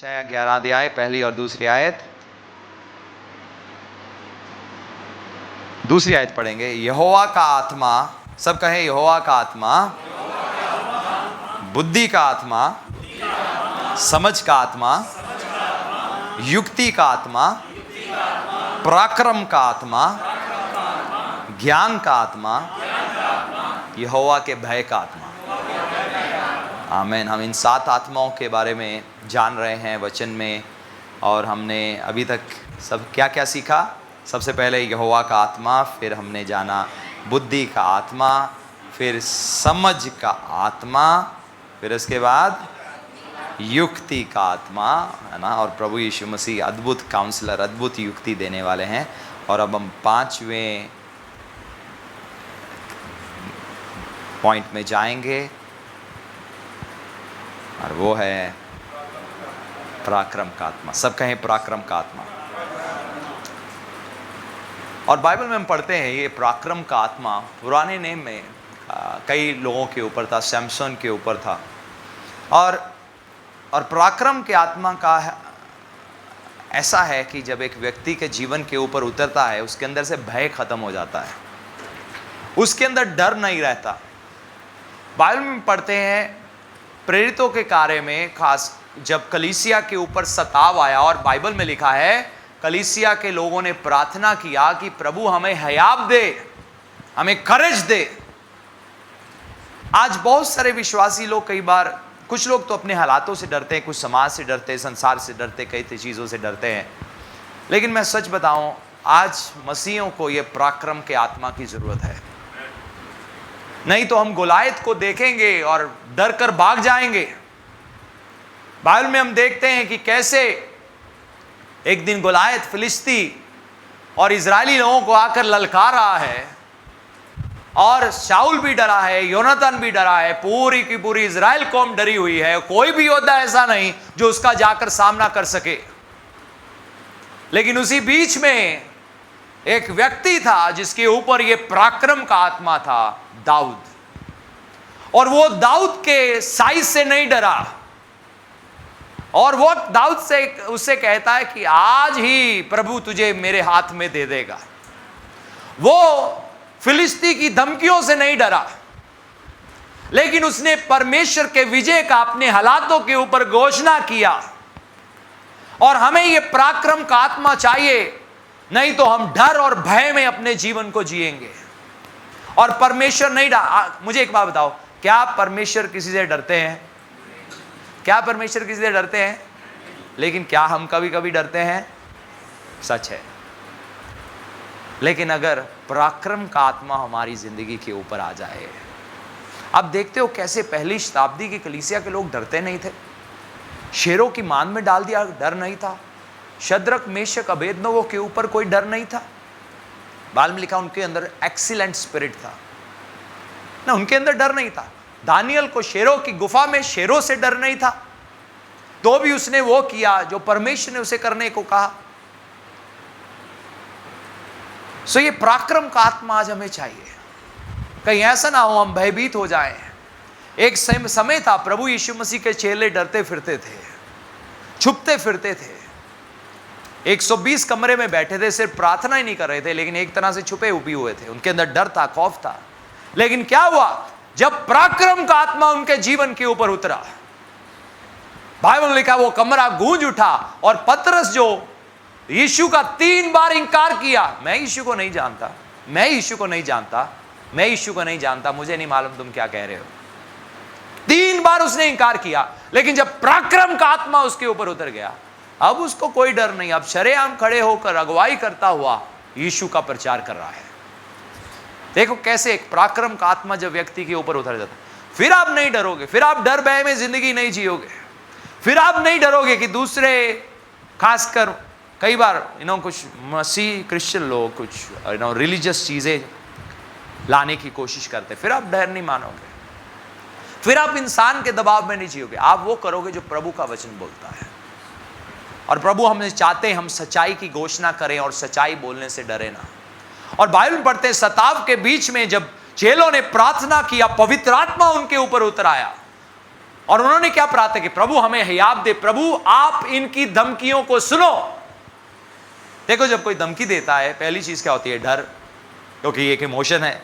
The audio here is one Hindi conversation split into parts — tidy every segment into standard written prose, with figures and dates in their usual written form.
यशायाह 11 अध्याय पहली और दूसरी आयत। दूसरी आयत पढ़ेंगे। यहोवा का आत्मा, सब कहें यहोवा का आत्मा, बुद्धि का आत्मा, समझ का आत्मा, युक्ति का आत्मा, पराक्रम का आत्मा, ज्ञान का आत्मा, यहोवा के भय का आत्मा। आमीन। हम इन 7 आत्माओं के बारे में जान रहे हैं वचन में, और हमने अभी तक सब क्या क्या सीखा। सबसे पहले यहोवा का आत्मा, फिर हमने जाना बुद्धि का आत्मा, फिर समझ का आत्मा, फिर उसके बाद युक्ति का आत्मा, है ना। और प्रभु यीशु मसीह अद्भुत काउंसलर, अद्भुत युक्ति देने वाले हैं। और अब हम 5वें पॉइंट में जाएंगे, और वो है पराक्रम का आत्मा। सब कहें पराक्रम का आत्मा। और बाइबल में हम पढ़ते हैं ये पराक्रम का आत्मा पुराने नेम में कई लोगों के ऊपर था। सैमसन के ऊपर था। और पराक्रम के आत्मा का ऐसा है कि जब एक व्यक्ति के जीवन के ऊपर उतरता है, उसके अंदर से भय खत्म हो जाता है, उसके अंदर डर नहीं रहता। बाइबल में पढ़ते हैं प्रेरितों के कार्य में, खास जब कलीसिया के ऊपर सताव आया, और बाइबल में लिखा है कलीसिया के लोगों ने प्रार्थना किया कि प्रभु हमें हयाब दे, हमें करेज दे। आज बहुत सारे विश्वासी लोग, कई बार कुछ लोग तो अपने हालातों से डरते हैं, कुछ समाज से डरते हैं, संसार से डरते, कई चीज़ों से डरते हैं। लेकिन मैं सच बताऊं, आज मसीहियों को यह पराक्रम के आत्मा की जरूरत है। नहीं तो हम गोलायत को देखेंगे और डर कर भाग जाएंगे। बाइबल में हम देखते हैं कि कैसे एक दिन गोलायत फिलिस्ती और इजरायली लोगों को आकर ललकार रहा है, और शाऊल भी डरा है, योनातान भी डरा है, पूरी की पूरी इजराइल कौम डरी हुई है। कोई भी योद्धा ऐसा नहीं जो उसका जाकर सामना कर सके। लेकिन उसी बीच में एक व्यक्ति था जिसके ऊपर यह पराक्रम का आत्मा था, दाऊद। और वो दाऊद के साइज से नहीं डरा, और वो दाऊद से उससे कहता है कि आज ही प्रभु तुझे मेरे हाथ में दे देगा। वो फिलिस्ती की धमकियों से नहीं डरा, लेकिन उसने परमेश्वर के विजय का अपने हालातों के ऊपर घोषणा किया। और हमें यह पराक्रम का आत्मा चाहिए, नहीं तो हम डर और भय में अपने जीवन को जिएंगे। और परमेश्वर नहीं मुझे एक बात बताओ, क्या परमेश्वर किसी से डरते हैं? क्या परमेश्वर किसी से डरते हैं? लेकिन क्या हम कभी कभी डरते हैं? सच है। लेकिन अगर पराक्रम का आत्मा हमारी जिंदगी के ऊपर आ जाए, अब देखते हो कैसे पहली शताब्दी की कलीसिया के लोग डरते नहीं थे। शेरों की मान में डाल दिया, डर नहीं था। शद्रक, मेशक, अबेदनगो के ऊपर कोई डर नहीं था। बाइबल में लिखा उनके अंदर एक्सीलेंट स्पिरिट था ना, उनके अंदर डर नहीं था। दानियल को शेरों की गुफा में शेरों से डर नहीं था, तो भी उसने वो किया जो परमेश्वर ने उसे करने को कहा। सो ये पराक्रम का आत्मा आज हमें चाहिए। कहीं ऐसा ना हो हम भयभीत हो जाएं। एक समय था प्रभु यीशु मसीह के चेले डरते फिरते थे, छुपते फिरते थे। 120 कमरे में बैठे थे, सिर्फ प्रार्थना ही नहीं कर रहे थे, लेकिन एक तरह से छुपे उबी हुए थे। उनके अंदर डर था, खौफ था। लेकिन क्या हुआ जब पराक्रम का आत्मा उनके जीवन के ऊपर उतरा? बाइबल में लिखा वो कमरा गूंज उठा, और पतरस जो यीशु का 3 बार इंकार किया, मैं यीशु को नहीं जानता, मैं यीशु को नहीं जानता, मैं यीशु को नहीं जानता, मुझे नहीं मालूम तुम क्या कह रहे हो। 3 बार उसने इंकार किया। लेकिन जब पराक्रम का आत्मा उसके ऊपर उतर गया, अब उसको कोई डर नहीं। अब शरेआम खड़े होकर अगुवाई करता हुआ यीशु का प्रचार कर रहा है। देखो कैसे एक पराक्रम का आत्मा जब व्यक्ति के ऊपर उतर जाता है, फिर आप नहीं डरोगे, फिर आप डर भय में जिंदगी नहीं जियोगे, फिर आप नहीं डरोगे कि दूसरे, खासकर कई बार कुछ मसीह क्रिश्चियन लोग कुछ रिलीजियस चीजें लाने की कोशिश करते, फिर आप डर नहीं मानोगे, फिर आप इंसान के दबाव में नहीं जियोगे। आप वो करोगे जो प्रभु का वचन बोलता है। और प्रभु हमें चाहते हैं हम सच्चाई की घोषणा करें और सच्चाई बोलने से डरे ना। और बाइबल में पढ़ते हैं सताव के बीच में जब चेलों ने प्रार्थना किया, पवित्र आत्मा उनके ऊपर उतर आया, और उन्होंने क्या प्रार्थना की? प्रभु हमें हियाव दे, प्रभु आप इनकी धमकियों को सुनो। देखो, जब कोई धमकी देता है पहली चीज क्या होती है? डर, क्योंकि एक इमोशन है।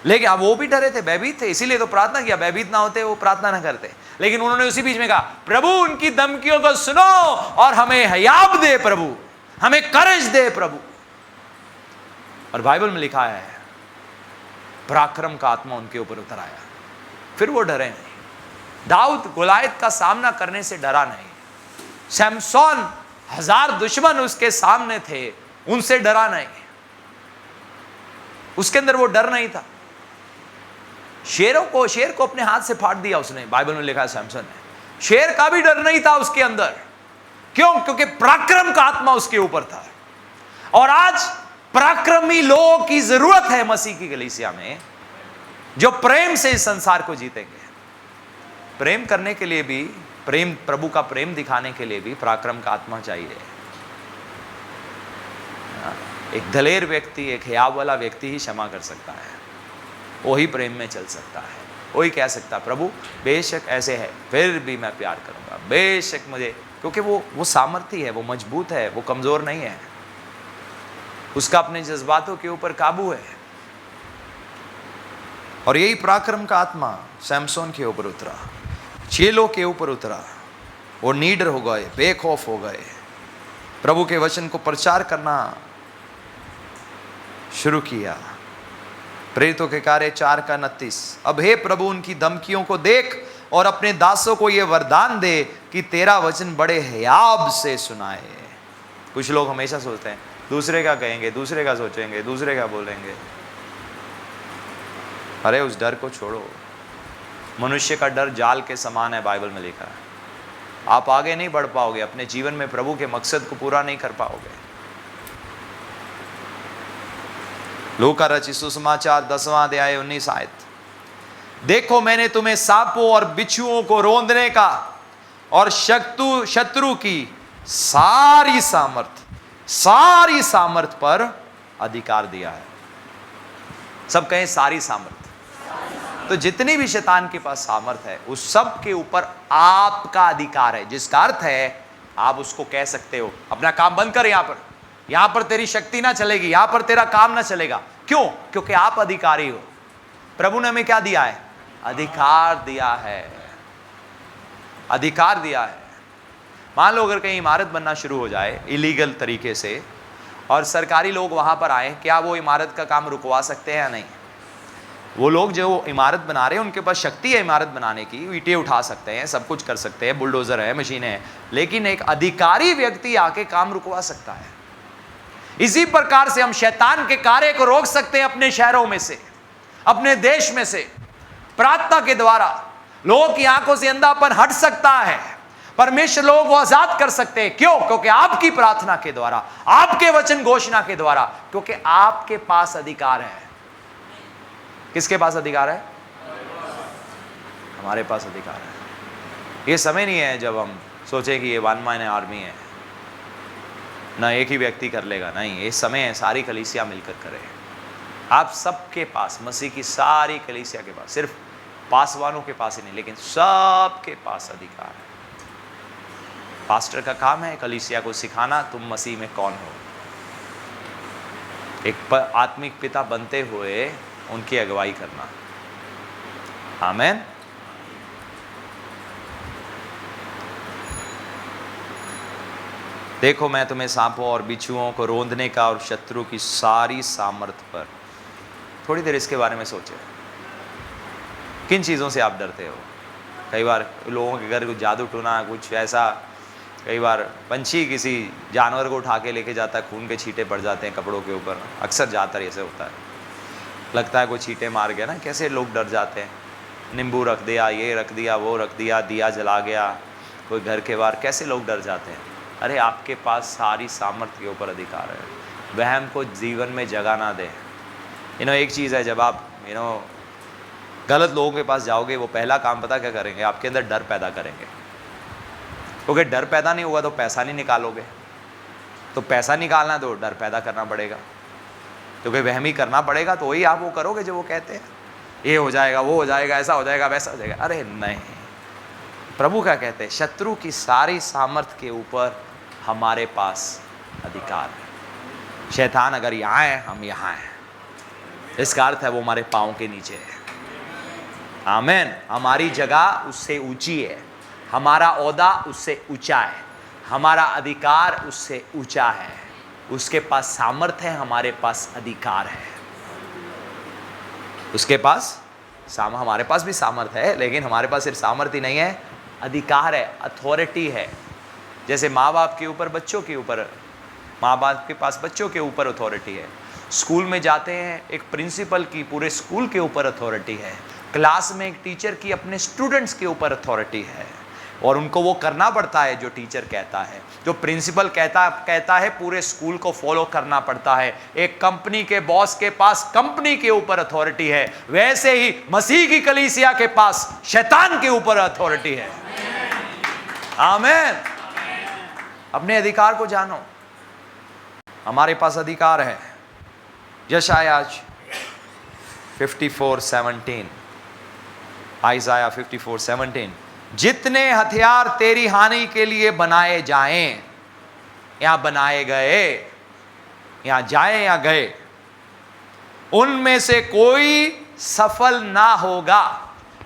लेकिन अब वो भी डरे थे, भयभीत थे, इसीलिए तो प्रार्थना किया। भयभीत ना होते वो प्रार्थना ना करते। लेकिन उन्होंने उसी बीच में कहा, प्रभु उनकी धमकियों को सुनो और हमें हियाव दे प्रभु, हमें करेज दे प्रभु। और बाइबल में लिखा है पराक्रम का आत्मा उनके ऊपर उतर आया, फिर वो डरे नहीं। दाऊद गोलायत का सामना करने से डरा नहीं। सैमसोन 1000 दुश्मन उसके सामने थे, उनसे डरा नहीं। उसके अंदर वो डर नहीं था। शेर को अपने हाथ से फाड़ दिया उसने, बाइबल में लिखा है सैमसन ने। शेर का भी डर नहीं था उसके अंदर। क्यों? क्योंकि पराक्रम का आत्मा उसके ऊपर था। और आज पराक्रमी लोगों की जरूरत है मसीह की कलीसिया में, जो प्रेम से इस संसार को जीतेंगे। प्रेम करने के लिए भी, प्रेम, प्रभु का प्रेम दिखाने के लिए भी पराक्रम का आत्मा चाहिए। एक दलेर व्यक्ति, एक हियाव वाला व्यक्ति ही क्षमा कर सकता है, वही प्रेम में चल सकता है। वही कह सकता, प्रभु बेशक ऐसे है फिर भी मैं प्यार करूंगा, बेशक मुझे, क्योंकि वो सामर्थ्य है, वो मजबूत है, वो कमजोर नहीं है, उसका अपने जज्बातों के ऊपर काबू है। और यही पराक्रम का आत्मा सैमसोन के ऊपर उतरा, चेलों के ऊपर उतरा। वो नीडर हो गए, बेखौफ हो गए, प्रभु के वचन को प्रचार करना शुरू किया। प्रेरितों के कार्य 4:29। अब हे प्रभु उनकी धमकियों को देख और अपने दासों को यह वरदान दे कि तेरा वचन बड़े हियाव से सुनाए। कुछ लोग हमेशा सोचते हैं दूसरे का कहेंगे, दूसरे का सोचेंगे, दूसरे का बोलेंगे। अरे उस डर को छोड़ो। मनुष्य का डर जाल के समान है, बाइबल में लिखा है। आप आगे नहीं बढ़ पाओगे, अपने जीवन में प्रभु के मकसद को पूरा नहीं कर पाओगे। लूका रचित सुसमाचार 10वां अध्याय 19 आयत। देखो मैंने तुम्हें सांपों और बिच्छुओं को रौंदने का और शत्रु की सारी सामर्थ पर अधिकार दिया है। सब कहें सारी सामर्थ। तो जितनी भी शैतान के पास सामर्थ है उस सब के ऊपर आपका अधिकार है, जिसका अर्थ है आप उसको कह सकते हो अपना काम बंद कर, यहां पर तेरी शक्ति ना चलेगी, यहां पर तेरा काम ना चलेगा। क्यों? क्योंकि आप अधिकारी हो। प्रभु ने हमें क्या दिया है? अधिकार दिया है, अधिकार दिया है। मान लो अगर कहीं इमारत बनना शुरू हो जाए इलीगल तरीके से और सरकारी लोग वहां पर आए, क्या वो इमारत का काम रुकवा सकते हैं या नहीं? वो लोग जो इमारत बना रहे हैं उनके पास शक्ति है इमारत बनाने की, ईंटें उठा सकते हैं, सब कुछ कर सकते हैं, बुलडोजर है, मशीनें हैं, लेकिन एक अधिकारी व्यक्ति आके काम रुकवा सकता है। इसी प्रकार से हम शैतान के कार्य को रोक सकते हैं अपने शहरों में से, अपने देश में से। प्रार्थना के द्वारा लोगों की आंखों से अंधापन हट सकता है, परमेश्वर लोगों को आजाद कर सकते हैं। क्यों? क्योंकि आपकी प्रार्थना के द्वारा, आपके वचन घोषणा के द्वारा, क्योंकि आपके पास अधिकार है। किसके पास अधिकार है? हमारे पास अधिकार है। ये समय नहीं है जब हम सोचें कि ये वन मैन आर्मी है, ना एक ही व्यक्ति कर लेगा, नहीं, ये समय है सारी कलीसिया मिलकर करे। आप सबके पास, मसीह की सारी कलीसिया के पास, सिर्फ पासवानों के पास ही नहीं, लेकिन सबके पास अधिकार है। पास्टर का काम है कलीसिया को सिखाना तुम मसीह में कौन हो, एक आत्मिक पिता बनते हुए उनकी अगुवाई करना। आमीन। देखो मैं तुम्हें सांपों और बिच्छुओं को रौंदने का और शत्रु की सारी सामर्थ पर। थोड़ी देर इसके बारे में सोचें, किन चीज़ों से आप डरते हो? कई बार लोगों के घर कुछ जादू टूना, कुछ ऐसा, कई बार पंछी किसी जानवर को उठा के लेके जाता है, खून के छींटे पड़ जाते हैं कपड़ों के ऊपर, अक्सर ज़्यादातर ऐसे होता है। लगता है कोई छींटे मार गया ना, कैसे लोग डर जाते हैं। नींबू रख दिया, ये रख दिया, वो रख दिया, दिया जला गया कोई घर के बाहर, कैसे लोग डर जाते हैं। अरे आपके पास सारी सामर्थ्य के ऊपर अधिकार है। वहम को जीवन में जगह ना दे। एक चीज़ है, जब आप गलत लोगों के पास जाओगे, वो पहला काम पता क्या करेंगे? आपके अंदर डर पैदा करेंगे। क्योंकि डर पैदा नहीं होगा तो पैसा नहीं निकालोगे, तो पैसा निकालना तो डर पैदा करना पड़ेगा, क्योंकि वहमी करना पड़ेगा, तो वही आप वो करोगे जो वो कहते हैं, ये हो जाएगा, वो हो जाएगा, ऐसा हो जाएगा, वैसा हो जाएगा। अरे नहीं, प्रभु क्या कहते हैं, शत्रु की सारी सामर्थ के ऊपर हमारे पास अधिकार है। शैतान अगर यहाँ है, हम यहाँ हैं, इसका अर्थ है वो हमारे पाँव के नीचे है। आमीन। हमारी जगह उससे ऊंची है, हमारा ओहदा उससे ऊंचा है, हमारा अधिकार उससे ऊंचा है। उसके पास सामर्थ है, हमारे पास अधिकार है। उसके पास हमारे पास भी सामर्थ है, लेकिन हमारे पास सिर्फ सामर्थ ही नहीं है, अधिकार है, अथॉरिटी है। जैसे माँ बाप के ऊपर बच्चों के ऊपर, माँ बाप के पास बच्चों के ऊपर अथॉरिटी है। स्कूल में जाते हैं, एक प्रिंसिपल की पूरे स्कूल के ऊपर अथॉरिटी है। क्लास में एक टीचर की अपने स्टूडेंट्स के ऊपर अथॉरिटी है, और उनको वो करना पड़ता है जो टीचर कहता है, जो प्रिंसिपल कहता है पूरे स्कूल को फॉलो करना पड़ता है। एक कंपनी के बॉस के पास कंपनी के ऊपर अथॉरिटी है, वैसे ही मसीह की कलीसिया के पास शैतान के ऊपर अथॉरिटी है। आमीन। अपने अधिकार को जानो, हमारे पास अधिकार है। यशायाह 54:17, आइज़ाया 54:17, जितने हथियार तेरी हानि के लिए बनाए जाएं, यहां बनाए गए, यहां जाए या गए, उनमें से कोई सफल ना होगा।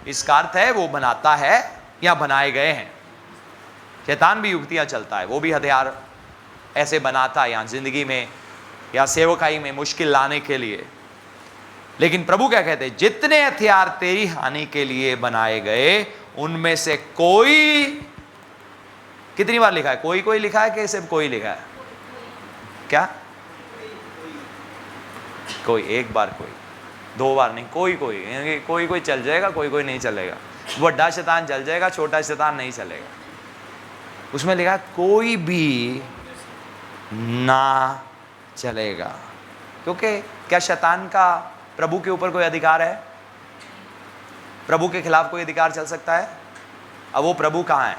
इसका अर्थ है वो बनाता है या बनाए गए हैं। शैतान भी युक्तियां चलता है, वो भी हथियार ऐसे बनाता है यहाँ जिंदगी में या सेवकाई में मुश्किल लाने के लिए। लेकिन प्रभु क्या कहते हैं, जितने हथियार तेरी हानि के लिए बनाए गए, उनमें से कोई, कितनी बार लिखा है, कोई कोई लिखा है कि सिर्फ कोई लिखा है? क्या कोई? एक बार कोई, दो बार नहीं, कोई कोई। कोई कोई चल जाएगा, कोई कोई नहीं चलेगा। बड़ा शैतान चल जाएगा, छोटा शैतान नहीं चलेगा। उसमें लिखा कोई भी ना चलेगा। क्योंकि क्या शैतान का प्रभु के ऊपर कोई अधिकार है? प्रभु के खिलाफ कोई अधिकार चल सकता है? अब वो प्रभु कहाँ है?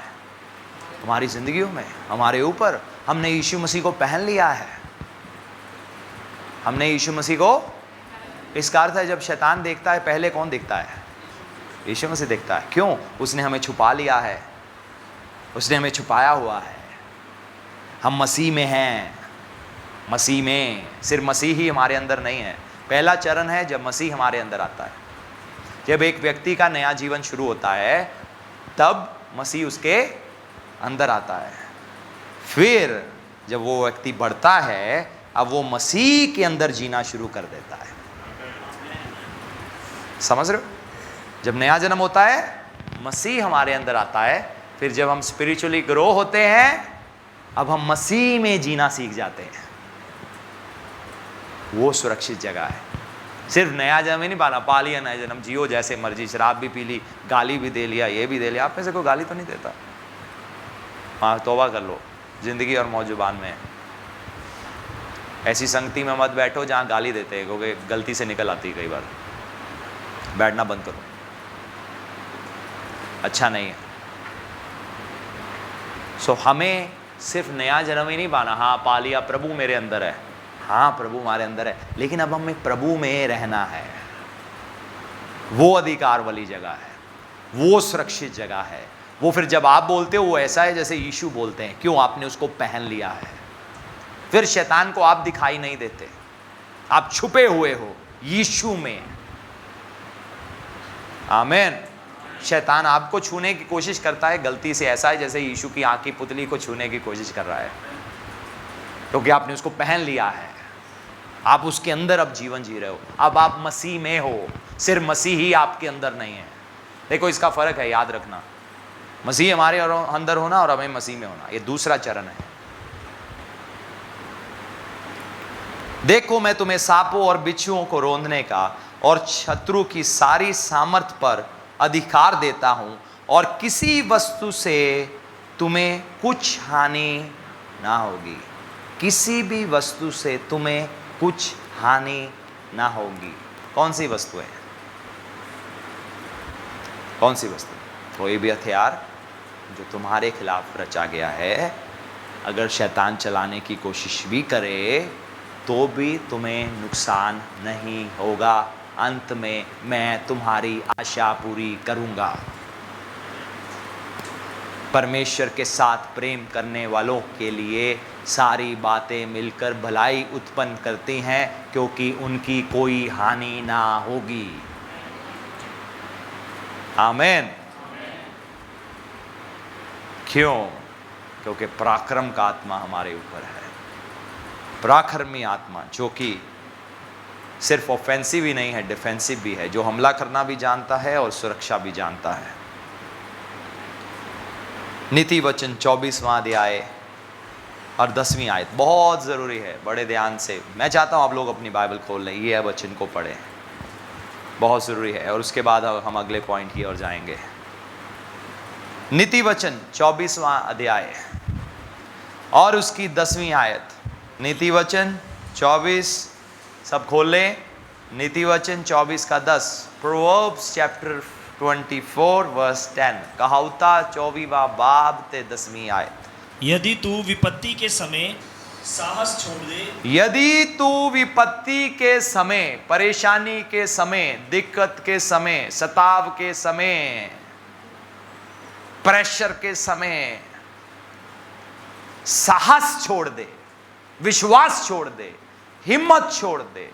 हमारी जिंदगियों में, हमारे ऊपर। हमने यीशु मसीह को पहन लिया है, हमने यीशु मसीह को। इसका अर्थ है जब शैतान देखता है, पहले कौन दिखता है? यीशु मसीह दिखता है। क्यों? उसने हमें छुपा लिया है, उसने हमें छुपाया हुआ है। हम मसीह में हैं, मसीह में। सिर्फ मसीह ही हमारे अंदर नहीं है। पहला चरण है जब मसीह हमारे अंदर आता है। जब एक व्यक्ति का नया जीवन शुरू होता है, तब मसीह उसके अंदर आता है। फिर जब वो व्यक्ति बढ़ता है, अब वो मसीह के अंदर जीना शुरू कर देता है। समझ रहे हो? जब नया जन्म होता है, मसीह हमारे अंदर आता है। फिर जब हम स्पिरिचुअली ग्रो होते हैं, अब हम मसीह में जीना सीख जाते हैं। वो सुरक्षित जगह है। सिर्फ नया जन्म ही नहीं पाना, पा लिया नया जन्म, जियो जैसे मर्जी, शराब भी पी ली, गाली भी दे लिया, ये भी दे लिया। आप में से कोई गाली तो नहीं देता? हाँ, तौबा कर लो, जिंदगी और मौत जुबान में। ऐसी संगति में मत बैठो जहाँ गाली देते हैं, क्योंकि गलती से निकल आती है कई बार। बैठना बंद करो, अच्छा नहीं है। सो हमें सिर्फ नया जन्म ही नहीं पाना। हाँ, पा लिया, प्रभु मेरे अंदर है। हाँ, प्रभु हमारे अंदर है, लेकिन अब हमें प्रभु में रहना है। वो अधिकार वाली जगह है, वो सुरक्षित जगह है। वो फिर जब आप बोलते हो, वो ऐसा है जैसे यीशु बोलते हैं। क्यों? आपने उसको पहन लिया है। फिर शैतान को आप दिखाई नहीं देते, आप छुपे हुए हो यीशु में। आमीन। शैतान आपको छूने की कोशिश करता है गलती से, ऐसा है जैसे यीशु की आंख की पुतली को छूने की कोशिश कर रहा है, क्योंकि आपने उसको पहन लिया है। आप उसके अंदर अब जीवन जी रहे हो। अब आप मसीह में हो, सिर्फ मसीह ही आपके अंदर नहीं है। देखो, इसका फर्क है, याद रखना। मसीह हमारे अंदर होना और हमें मसीह में होना, ये दूसरा चरण है। देखो, मैं तुम्हें सांपों और बिच्छुओं को रौंदने का और शत्रु की सारी सामर्थ पर अधिकार देता हूं, और किसी वस्तु से तुम्हें कुछ हानि ना होगी। किसी भी वस्तु से तुम्हें कुछ हानि ना होगी। कौन सी वस्तु है? कौन सी वस्तु? कोई भी हथियार जो तुम्हारे खिलाफ रचा गया है, अगर शैतान चलाने की कोशिश भी करे तो भी तुम्हें नुकसान नहीं होगा। अंत में मैं तुम्हारी आशा पूरी करूंगा। परमेश्वर के साथ प्रेम करने वालों के लिए सारी बातें मिलकर भलाई उत्पन्न करती हैं, क्योंकि उनकी कोई हानि ना होगी। आमीन। क्यों? क्योंकि पराक्रम का आत्मा हमारे ऊपर है, पराक्रमी आत्मा, जो कि सिर्फ ऑफेंसिव ही नहीं है, डिफेंसिव भी है, जो हमला करना भी जानता है और सुरक्षा भी जानता है। नीति वचन 24वां अध्याय और 10वीं आयत बहुत ज़रूरी है, बड़े ध्यान से। मैं चाहता हूँ आप लोग अपनी बाइबल खोल लें, ये वचन को पढ़ें, बहुत ज़रूरी है, और उसके बाद हम अगले पॉइंट की ओर जाएंगे। नीति वचन 24वां अध्याय और उसकी 10वीं आयत। नीति वचन 24, सब खोल लें। नीति वचन 24 का 10, प्रोवर्ब्स चैप्टर 24 वर्स 10, कहावता 24वां बाब ते 10वीं आयत। यदि तू विपत्ति के समय साहस छोड़ दे, यदि तू विपत्ति के समय, परेशानी के समय, दिक्कत के समय, सताव के समय, प्रेशर के समय साहस छोड़ दे, विश्वास छोड़ दे, हिम्मत छोड़ दे,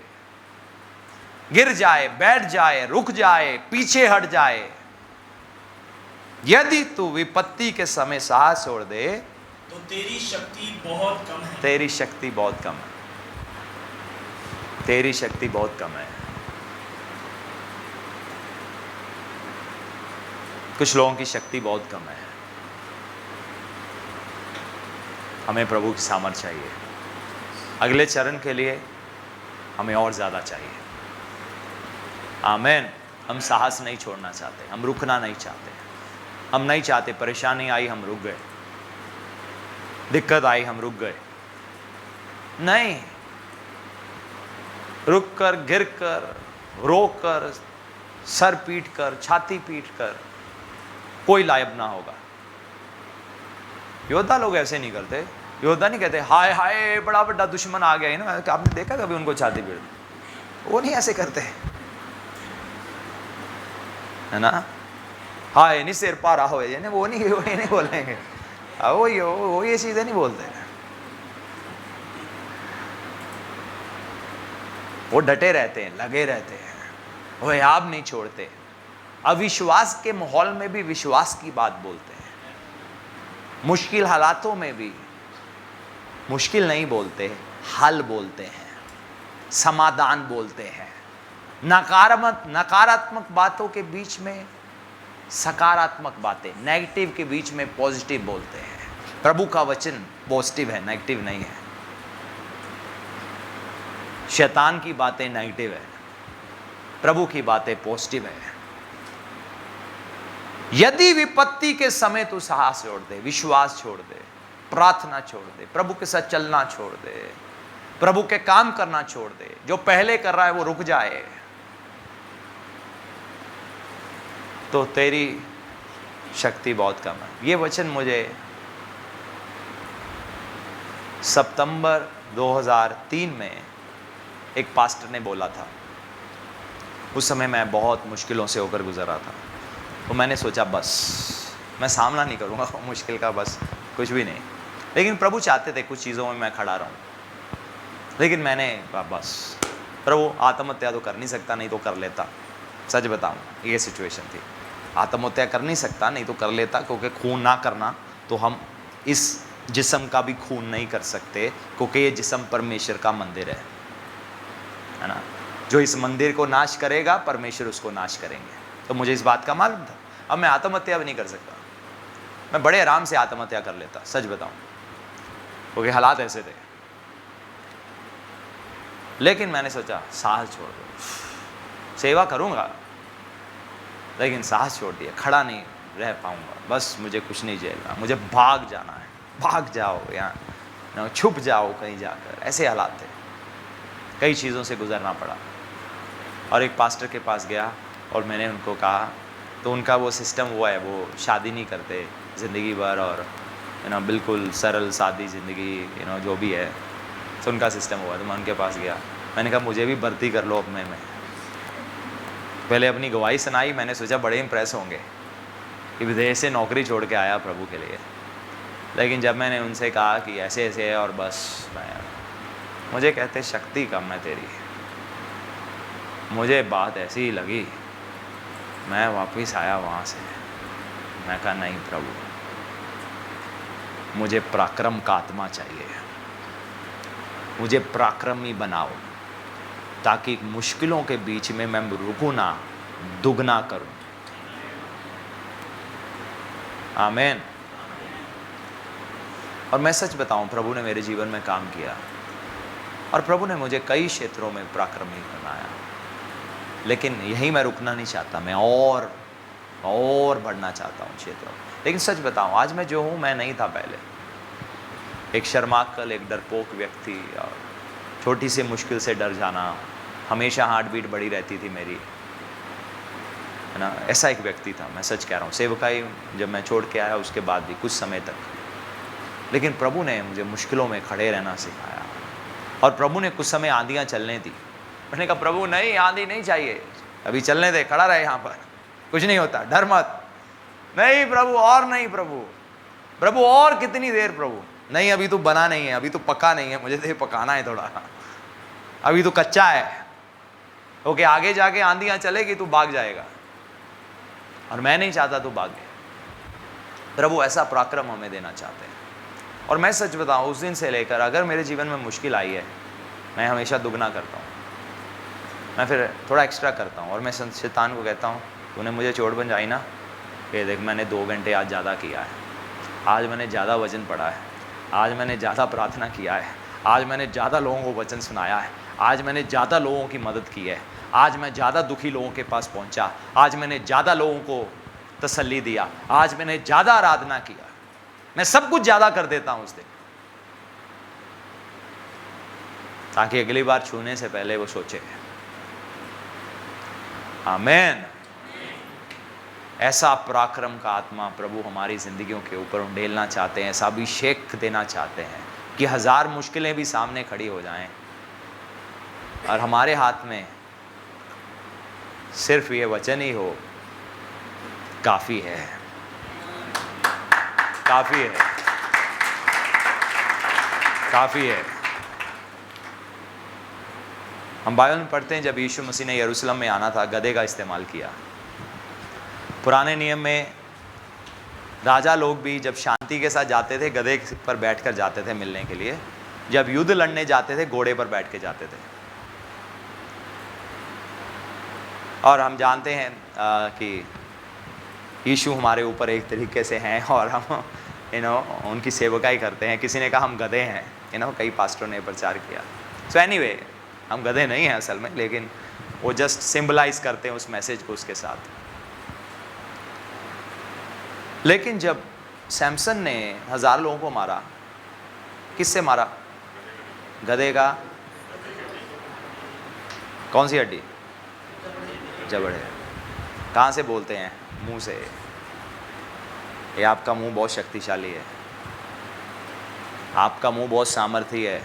गिर जाए, बैठ जाए, रुक जाए, पीछे हट जाए, यदि तू विपत्ति के समय साहस छोड़ दे तो तेरी शक्ति बहुत कम है। तेरी शक्ति बहुत कम है, तेरी शक्ति बहुत कम है। कुछ लोगों की शक्ति बहुत कम है। हमें प्रभु की सामर्थ चाहिए। अगले चरण के लिए हमें और ज़्यादा चाहिए। आमीन। हम साहस नहीं छोड़ना चाहते, हम रुकना नहीं चाहते, हम नहीं चाहते। परेशानी आई, हम रुक गए, दिक्कत आई, हम रुक गए। नहीं, रुक कर, गिर कर, रो कर, सर पीट कर, छाती पीट कर कोई लाभ ना होगा। योद्धा लोग ऐसे नहीं करते। योद्धा नहीं कहते हाय हाय बड़ा बड़ा दुश्मन आ गया है ना, आपने देखा कभी उनको छाती पीट? वो नहीं ऐसे करते, है ना। हाय नहीं सिर पा रहा हो, वो नहीं बोलेंगे। वो ये चीजें नहीं बोलते। वो डटे रहते हैं, लगे रहते हैं, वो याब नहीं छोड़ते। अविश्वास के माहौल में भी विश्वास की बात बोलते हैं। मुश्किल हालातों में भी मुश्किल नहीं बोलते, हल बोलते हैं, समाधान बोलते हैं। नकारात्मक बातों के बीच में सकारात्मक बातें, नेगेटिव के बीच में पॉजिटिव बोलते हैं। प्रभु का वचन पॉजिटिव है, नेगेटिव नहीं है। शैतान की बातें नेगेटिव है, प्रभु की बातें पॉजिटिव है। यदि विपत्ति के समय तू साहस छोड़ दे, विश्वास छोड़ दे, प्रार्थना छोड़ दे, प्रभु के साथ चलना छोड़ दे, प्रभु के काम करना छोड़ दे, जो पहले कर रहा है वो रुक जाए, तो तेरी शक्ति बहुत कम है। ये वचन मुझे सितंबर 2003 में एक पास्टर ने बोला था। उस समय मैं बहुत मुश्किलों से होकर गुजर रहा था, तो मैंने सोचा बस मैं सामना नहीं करूँगा मुश्किल का, बस कुछ भी नहीं। लेकिन प्रभु चाहते थे कुछ चीज़ों में मैं खड़ा रहूँ, लेकिन मैंने बस प्रभु आत्महत्या तो कर नहीं सकता, नहीं तो कर लेता। सच बताऊँ ये सिचुएशन थी, आत्महत्या कर नहीं सकता, नहीं तो कर लेता, क्योंकि खून ना करना तो हम इस जिस्म का भी खून नहीं कर सकते, क्योंकि ये जिस्म परमेश्वर का मंदिर है ना। जो इस मंदिर को नाश करेगा परमेश्वर उसको नाश करेंगे। तो मुझे इस बात का मालूम था। अब मैं आत्महत्या भी नहीं कर सकता, मैं बड़े आराम से आत्महत्या कर लेता, सच बताऊं, क्योंकि हालात ऐसे थे। लेकिन मैंने सोचा साहस छोड़ दो, सेवा करूंगा लेकिन साहस छोड़ दिया, खड़ा नहीं रह पाऊंगा, बस मुझे कुछ नहीं झेलना, मुझे भाग जाना है। भाग जाओ यहाँ, छुप जाओ कहीं जाकर, ऐसे हालात थे। कई चीज़ों से गुजरना पड़ा। और एक पास्टर के पास गया और मैंने उनको कहा, तो उनका वो सिस्टम वो है, वो शादी नहीं करते ज़िंदगी भर, और बिल्कुल सरल सादी ज़िंदगी जो भी है, तो उनका सिस्टम हुआ। तो मैं उनके पास गया, मैंने कहा मुझे भी भर्ती कर लो अपने में। पहले अपनी गवाही सुनाई, मैंने सोचा बड़े इंप्रेस होंगे, कि विदेश से नौकरी छोड़ के आया प्रभु के लिए। लेकिन जब मैंने उनसे कहा कि ऐसे ऐसे है और बस मुझे कहते शक्ति कम है तेरी। मुझे बात ऐसी ही लगी, मैं वापस आया वहाँ से। मैं कहा नहीं प्रभु, मुझे पराक्रम का आत्मा चाहिए, मुझे पराक्रमी बनाओ ताकि मुश्किलों के बीच में मैं रुकूं ना, दुगना करूं। आमीन। और मैं सच बताऊं, प्रभु ने मेरे जीवन में काम किया और प्रभु ने मुझे कई क्षेत्रों में पराक्रमी बनाया। लेकिन यही मैं रुकना नहीं चाहता, मैं और बढ़ना चाहता हूँ क्षेत्रों में। लेकिन सच बताऊं, आज मैं जो हूँ मैं नहीं था पहले। एक शर्माकल, एक डरपोक व्यक्ति और छोटी सी मुश्किल से डर जाना, हमेशा हार्ट बीट बढ़ी रहती थी मेरी, है ना, ऐसा एक व्यक्ति था। मैं सच कह रहा हूँ, सेवकाई जब मैं छोड़ के आया उसके बाद भी कुछ समय तक। लेकिन प्रभु ने मुझे मुश्किलों में खड़े रहना सिखाया और प्रभु ने कुछ समय आंधियाँ चलने दी। मैंने कहा प्रभु नहीं, आंधी नहीं चाहिए, अभी चलने दे, खड़ा रहे यहाँ पर, कुछ नहीं होता, डर मत। नहीं प्रभु, और नहीं प्रभु और कितनी देर प्रभु, नहीं अभी तो बना नहीं है, अभी तो पका नहीं है, मुझे तो पकाना है थोड़ा, अभी तो कच्चा है। ओके, आगे जाके आंधियाँ चलेगी तू भाग जाएगा, और मैं नहीं चाहता तू भागे। प्रभु ऐसा पराक्रम हमें देना चाहते हैं। और मैं सच बताऊं, उस दिन से लेकर अगर मेरे जीवन में मुश्किल आई है, मैं हमेशा दुगना करता हूँ, मैं फिर थोड़ा एक्स्ट्रा करता हूँ। और मैं शैतान को कहता हूँ, तूने मुझे चोट बंजाई ना, ये देख मैंने 2 घंटे आज ज़्यादा किया है, आज मैंने ज़्यादा वचन पढ़ा है, आज मैंने ज़्यादा प्रार्थना किया है, आज मैंने ज़्यादा लोगों को वचन सुनाया है, आज मैंने ज़्यादा लोगों की मदद की है, आज मैं ज़्यादा दुखी लोगों के पास पहुँचा, आज मैंने ज़्यादा लोगों को तसल्ली दिया, आज मैंने ज़्यादा आराधना किया। मैं सब कुछ ज़्यादा कर देता हूँ उस दिन, ताकि अगली बार छूने से पहले वो सोचे। आमीन। ऐसा पराक्रम का आत्मा प्रभु हमारी जिंदगियों के ऊपर उंडेलना चाहते हैं, ऐसा अभिषेक देना चाहते हैं कि 1000 मुश्किलें भी सामने खड़ी हो जाएं और हमारे हाथ में सिर्फ ये वचन ही हो, काफी है, काफी है, काफी है। हम बाइबल में पढ़ते हैं, जब यीशु मसीह ने यरूशलेम में आना था, गधे का इस्तेमाल किया। पुराने नियम में राजा लोग भी जब शांति के साथ जाते थे, गधे पर बैठकर जाते थे मिलने के लिए। जब युद्ध लड़ने जाते थे, घोड़े पर बैठ के जाते थे। और हम जानते हैं कि यीशु हमारे ऊपर एक तरीके से हैं और हम उनकी सेवकाई करते हैं। किसी ने कहा हम गधे हैं, कई पास्टरों ने प्रचार किया। सो एनीवे, हम गधे नहीं हैं असल में, लेकिन वो जस्ट सिंबलाइज करते हैं उस मैसेज को उसके साथ। लेकिन जब सैमसन ने 1000 लोगों को मारा, किससे मारा? गधे का कौन सी हड्डी? जबड़े। कहाँ से बोलते हैं? मुंह से। ये आपका मुंह बहुत शक्तिशाली है, आपका मुंह बहुत सामर्थी है,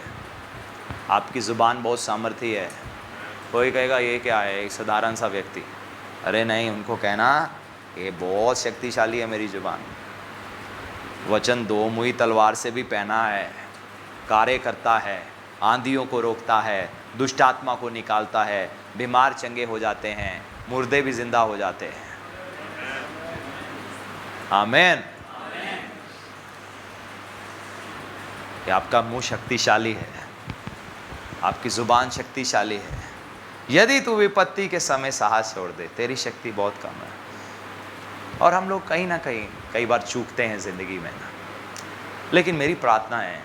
आपकी ज़ुबान बहुत सामर्थी है। कोई कहेगा ये क्या है, एक साधारण सा व्यक्ति। अरे नहीं, उनको कहना ये बहुत शक्तिशाली है मेरी ज़ुबान। वचन 2 मुई तलवार से भी पहना है, कार्य करता है, आंधियों को रोकता है, दुष्ट आत्मा को निकालता है, बीमार चंगे हो जाते हैं, मुर्दे भी जिंदा हो जाते हैं। आमीन। ये आपका मुंह शक्तिशाली है, आपकी ज़ुबान शक्तिशाली है। यदि तू विपत्ति के समय साहस छोड़ दे, तेरी शक्ति बहुत कम है। और हम लोग कहीं ना कहीं कई बार चूकते हैं ज़िंदगी में ना। लेकिन मेरी प्रार्थना है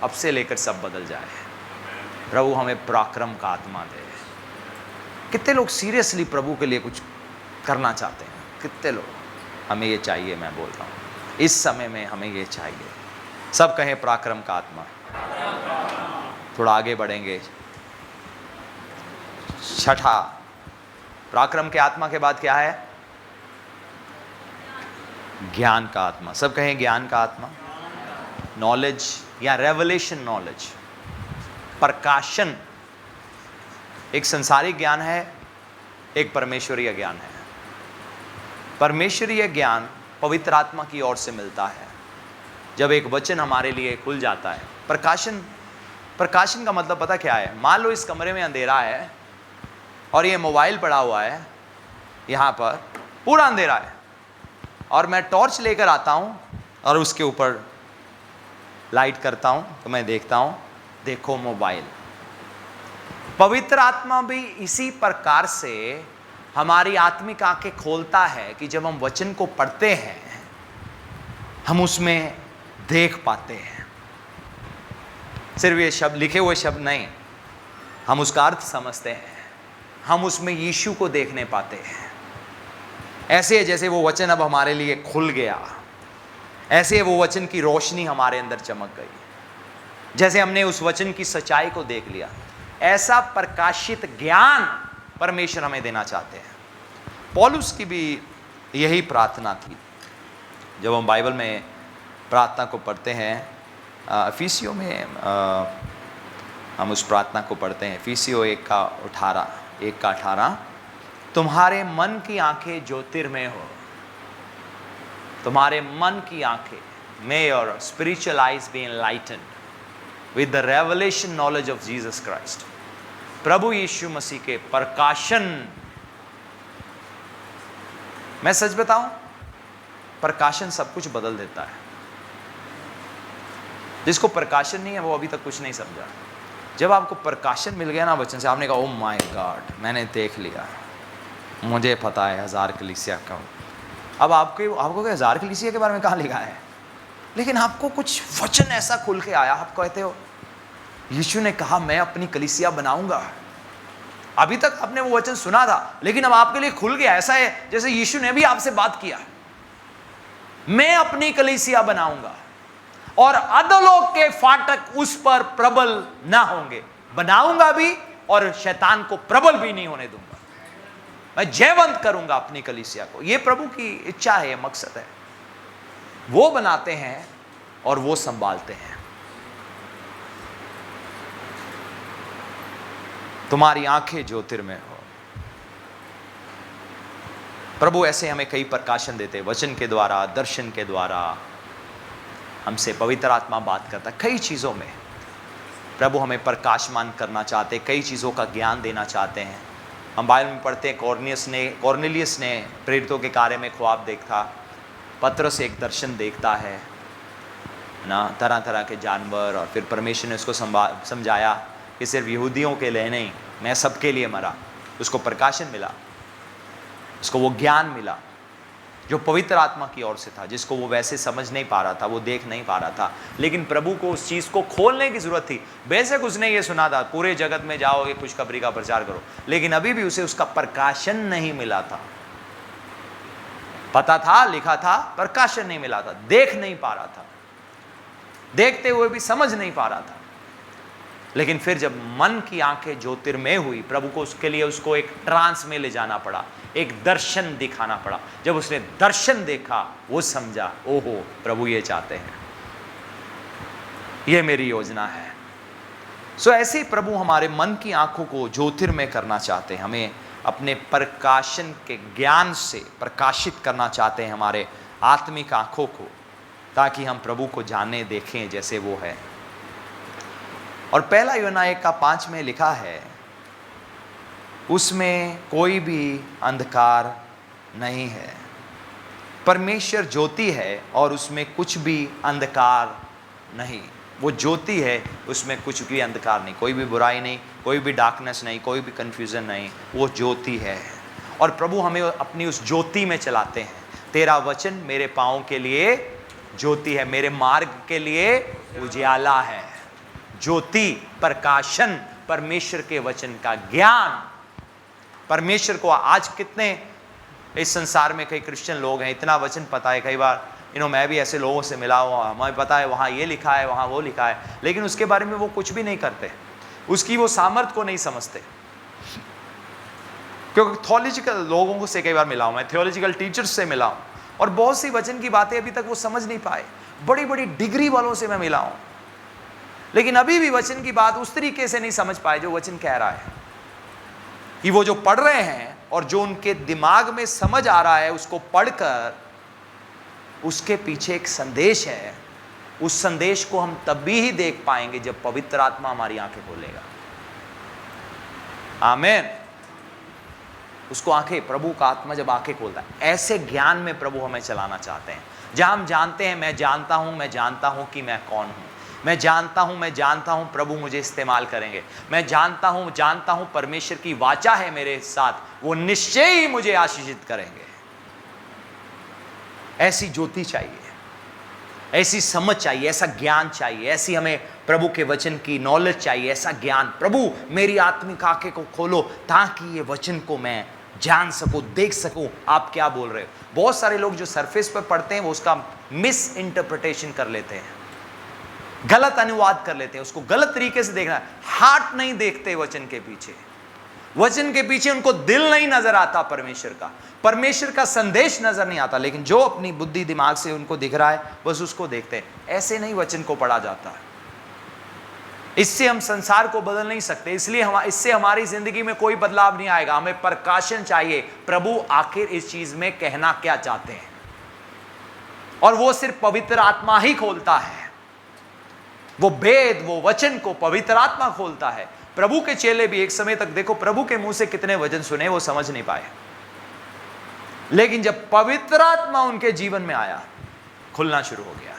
अब से लेकर सब बदल जाए। प्रभु हमें पराक्रम का आत्मा दे। कितने लोग सीरियसली प्रभु के लिए कुछ करना चाहते हैं? कितने लोग? हमें ये चाहिए, मैं बोल रहा हूँ इस समय में हमें ये चाहिए। सब कहें पराक्रम का आत्मा। थोड़ा आगे बढ़ेंगे। 6ठा, पराक्रम के आत्मा के बाद क्या है? ज्ञान का आत्मा। सब कहें ज्ञान का आत्मा। नॉलेज या रेवलेशन नॉलेज, प्रकाशन। एक संसारिक ज्ञान है, एक परमेश्वरीय ज्ञान है। परमेश्वरीय ज्ञान पवित्र आत्मा की ओर से मिलता है। जब एक वचन हमारे लिए खुल जाता है, प्रकाशन का मतलब पता क्या है? मान लो इस कमरे में अंधेरा है और ये मोबाइल पड़ा हुआ है, यहाँ पर पूरा अंधेरा है, और मैं टॉर्च लेकर आता हूँ और उसके ऊपर लाइट करता हूँ तो मैं देखता हूँ, देखो मोबाइल। पवित्र आत्मा भी इसी प्रकार से हमारी आत्मिक आंखें खोलता है कि जब हम वचन को पढ़ते हैं हम उसमें देख पाते हैं। सिर्फ ये शब्द, लिखे हुए शब्द नहीं, हम उसका अर्थ समझते हैं, हम उसमें यीशु को देखने पाते हैं। ऐसे जैसे वो वचन अब हमारे लिए खुल गया, ऐसे वो वचन की रोशनी हमारे अंदर चमक गई, जैसे हमने उस वचन की सच्चाई को देख लिया। ऐसा प्रकाशित ज्ञान परमेश्वर हमें देना चाहते हैं। पौलुस की भी यही प्रार्थना थी। जब हम बाइबल में प्रार्थना को पढ़ते हैं, इफिसियों में हम उस प्रार्थना को पढ़ते हैं, इफिसियों 1:18, तुम्हारे मन की आंखें ज्योतिर्मय हो। तुम्हारे मन की आंखें, may your spiritual eyes be enlightened with the revelation knowledge of Jesus Christ। प्रभु यीशु मसीह के प्रकाशन। मैं सच बताऊं, प्रकाशन सब कुछ बदल देता है। जिसको प्रकाशन नहीं है वो अभी तक कुछ नहीं समझा। जब आपको प्रकाशन मिल गया ना वचन से, आपने कहा ओ माय गॉड, मैंने देख लिया, मुझे पता है 1000 कलीसिया का। अब आपको 1000 कलीसिया के बारे में कहाँ लिखा है, लेकिन आपको कुछ वचन ऐसा खुल के आया, आप कहते हो यीशु ने कहा मैं अपनी कलीसिया बनाऊंगा। अभी तक आपने वो वचन सुना था, लेकिन अब आपके लिए खुल गया। ऐसा है जैसे यीशु ने भी आपसे बात किया, मैं अपनी कलीसिया बनाऊंगा और अधोलोक के फाटक उस पर प्रबल ना होंगे। बनाऊंगा भी और शैतान को प्रबल भी नहीं होने दूंगा। मैं जयवंत करूंगा अपनी कलीसिया को। यह प्रभु की इच्छा है, यह मकसद है। वो बनाते हैं और वो संभालते हैं। तुम्हारी आंखें ज्योतिर्मय हो। प्रभु ऐसे हमें कई प्रकाशन देते, वचन के द्वारा, दर्शन के द्वारा हमसे पवित्र आत्मा बात करता है। कई चीज़ों में प्रभु हमें प्रकाशमान करना चाहते, कई चीज़ों का ज्ञान देना चाहते हैं। हम बाइबल में पढ़ते हैं कॉर्नेलियस ने प्रेरितों के कार्य में ख्वाब देखा, पतरस एक दर्शन देखता है ना, तरह तरह के जानवर, और फिर परमेश्वर ने उसको समझाया कि सिर्फ यहूदियों के लिए नहीं, मैं सबके लिए मरा। उसको प्रकाशन मिला, उसको वो ज्ञान मिला जो पवित्र आत्मा की ओर से था, जिसको वो वैसे समझ नहीं पा रहा था, वो देख नहीं पा रहा था, लेकिन प्रभु को उस चीज़ को खोलने की ज़रूरत थी। बेशक उसने ये सुना था पूरे जगत में जाओगे, खुशखबरी का प्रचार करो, लेकिन अभी भी उसे उसका प्रकाशन नहीं मिला था। पता था, लिखा था, प्रकाशन नहीं मिला था, देख नहीं पा रहा था, देखते हुए भी समझ नहीं पा रहा था। लेकिन फिर जब मन की आंखें ज्योतिर्मय हुई, प्रभु को उसके लिए उसको एक ट्रांस में ले जाना पड़ा, एक दर्शन दिखाना पड़ा। जब उसने दर्शन देखा, वो समझा, ओहो प्रभु ये चाहते हैं, ये मेरी योजना है। सो ऐसे ही प्रभु हमारे मन की आंखों को ज्योतिर्मय करना चाहते हैं, हमें अपने प्रकाशन के ज्ञान से प्रकाशित करना चाहते हैं हमारे आत्मिक आंखों को, ताकि हम प्रभु को जाने, देखें जैसे वो है। और पहला यूहन्ना 1:5 में लिखा है, उसमें कोई भी अंधकार नहीं है। परमेश्वर ज्योति है और उसमें कुछ भी अंधकार नहीं। वो ज्योति है, उसमें कुछ भी अंधकार नहीं, कोई भी बुराई नहीं, कोई भी डार्कनेस नहीं, कोई भी कंफ्यूजन नहीं, वो ज्योति है। और प्रभु हमें अपनी उस ज्योति में चलाते हैं। तेरा वचन मेरे पाँव के लिए ज्योति है, मेरे मार्ग के लिए उजियाला है। ज्योति, प्रकाशन, परमेश्वर के वचन का ज्ञान। परमेश्वर को आज कितने इस संसार में कई क्रिश्चियन लोग हैं, इतना वचन पता है, कई बार मैं भी ऐसे लोगों से मिला हुआ, हमें पता है वहाँ ये लिखा है, वहाँ वो लिखा है, लेकिन उसके बारे में वो कुछ भी नहीं करते, उसकी वो सामर्थ को नहीं समझते। क्योंकि थियोलॉजिकल लोगों से कई बार मिला हूँ, मैं थियोलॉजिकल टीचर्स से मिला हूँ, और बहुत सी वचन की बातें अभी तक वो समझ नहीं पाए। बड़ी बड़ी डिग्री वालों से मैं मिला हूँ, लेकिन अभी भी वचन की बात उस तरीके से नहीं समझ पाए जो वचन कह रहा है। कि वो जो पढ़ रहे हैं और जो उनके दिमाग में समझ आ रहा है, उसको पढ़कर उसके पीछे एक संदेश है। उस संदेश को हम तब भी ही देख पाएंगे जब पवित्र आत्मा हमारी आंखें खोलेगा। आमीन। उसको आंखें, प्रभु का आत्मा जब आंखें खोलता है, ऐसे ज्ञान में प्रभु हमें चलाना चाहते हैं जहां हम जानते हैं, मैं जानता हूं कि मैं कौन हूं, मैं जानता हूं प्रभु मुझे इस्तेमाल करेंगे, मैं जानता हूं परमेश्वर की वाचा है मेरे साथ, वो निश्चय ही मुझे आशीषित करेंगे। ऐसी ज्योति चाहिए, ऐसी समझ चाहिए, ऐसा ज्ञान चाहिए, ऐसी हमें प्रभु के वचन की नॉलेज चाहिए, ऐसा ज्ञान। प्रभु मेरी आत्मिक आंखें को खोलो ताकि ये वचन को मैं जान सकूं, देख सकूं आप क्या बोल रहे हो। बहुत सारे लोग जो सरफेस पर पढ़ते हैं वो उसका मिस इंटरप्रिटेशन कर लेते हैं, गलत अनुवाद कर लेते हैं, उसको गलत तरीके से देखना है। हार्ट नहीं देखते वचन के पीछे, वचन के पीछे उनको दिल नहीं नजर आता, परमेश्वर का संदेश नजर नहीं आता, लेकिन जो अपनी बुद्धि दिमाग से उनको दिख रहा है बस उसको देखते हैं। ऐसे नहीं वचन को पढ़ा जाता। इससे हम संसार को बदल नहीं सकते, इसलिए इससे हमारी जिंदगी में कोई बदलाव नहीं आएगा। हमें प्रकाशन चाहिए, प्रभु आखिर इस चीज में कहना क्या चाहते हैं, और वो सिर्फ पवित्र आत्मा ही खोलता है। वो वेद, वो वचन को पवित्र आत्मा खोलता है। प्रभु के चेले भी एक समय तक, देखो प्रभु के मुंह से कितने वचन सुने, वो समझ नहीं पाए, लेकिन जब पवित्र आत्मा उनके जीवन में आया, खुलना शुरू हो गया,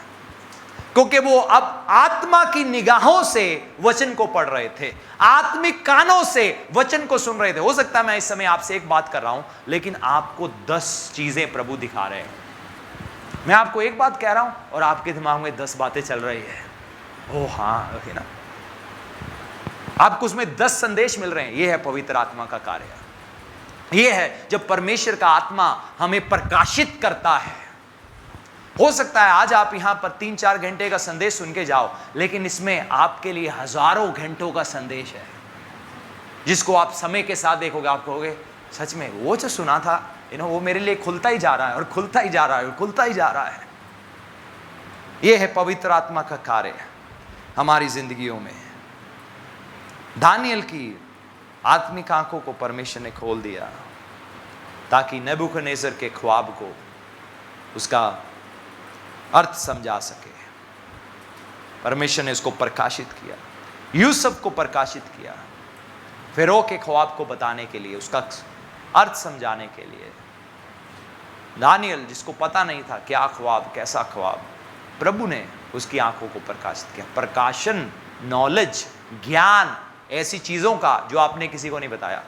क्योंकि वो अब आत्मा की निगाहों से वचन को पढ़ रहे थे, आत्मिक कानों से वचन को सुन रहे थे। हो सकता है मैं इस समय आपसे एक बात कर रहा हूं, लेकिन आपको 10 चीजें प्रभु दिखा रहे हैं। मैं आपको एक बात कह रहा हूं और आपके दिमाग में 10 बातें चल रही है। ओह हाँ, है ना, आपको उसमें 10 संदेश मिल रहे हैं। यह है पवित्र आत्मा का कार्य। यह है जब परमेश्वर का आत्मा हमें प्रकाशित करता है। हो सकता है आज आप यहां पर 3-4 घंटे का संदेश सुन के जाओ, लेकिन इसमें आपके लिए हजारों घंटों का संदेश है, जिसको आप समय के साथ देखोगे, आप कहोगे सच में वो जो सुना था वो मेरे लिए खुलता ही जा रहा है और खुलता ही जा रहा है और खुलता ही जा रहा है। यह है पवित्र आत्मा का कार्य हमारी जिंदगियों में। दानियल की आत्मिक आंखों को परमेश्वर ने खोल दिया ताकि नेबूकदनेस्सर के ख्वाब को, उसका अर्थ समझा सके। परमेश्वर ने उसको प्रकाशित किया, यूसुफ को प्रकाशित किया, फिरौन के ख्वाब को बताने के लिए, उसका अर्थ समझाने के लिए। दानियल जिसको पता नहीं था क्या ख्वाब, कैसा ख्वाब, प्रभु ने उसकी आंखों को प्रकाशित किया। प्रकाशन, नॉलेज, ज्ञान, ऐसी चीजों का जो आपने किसी को नहीं बताया।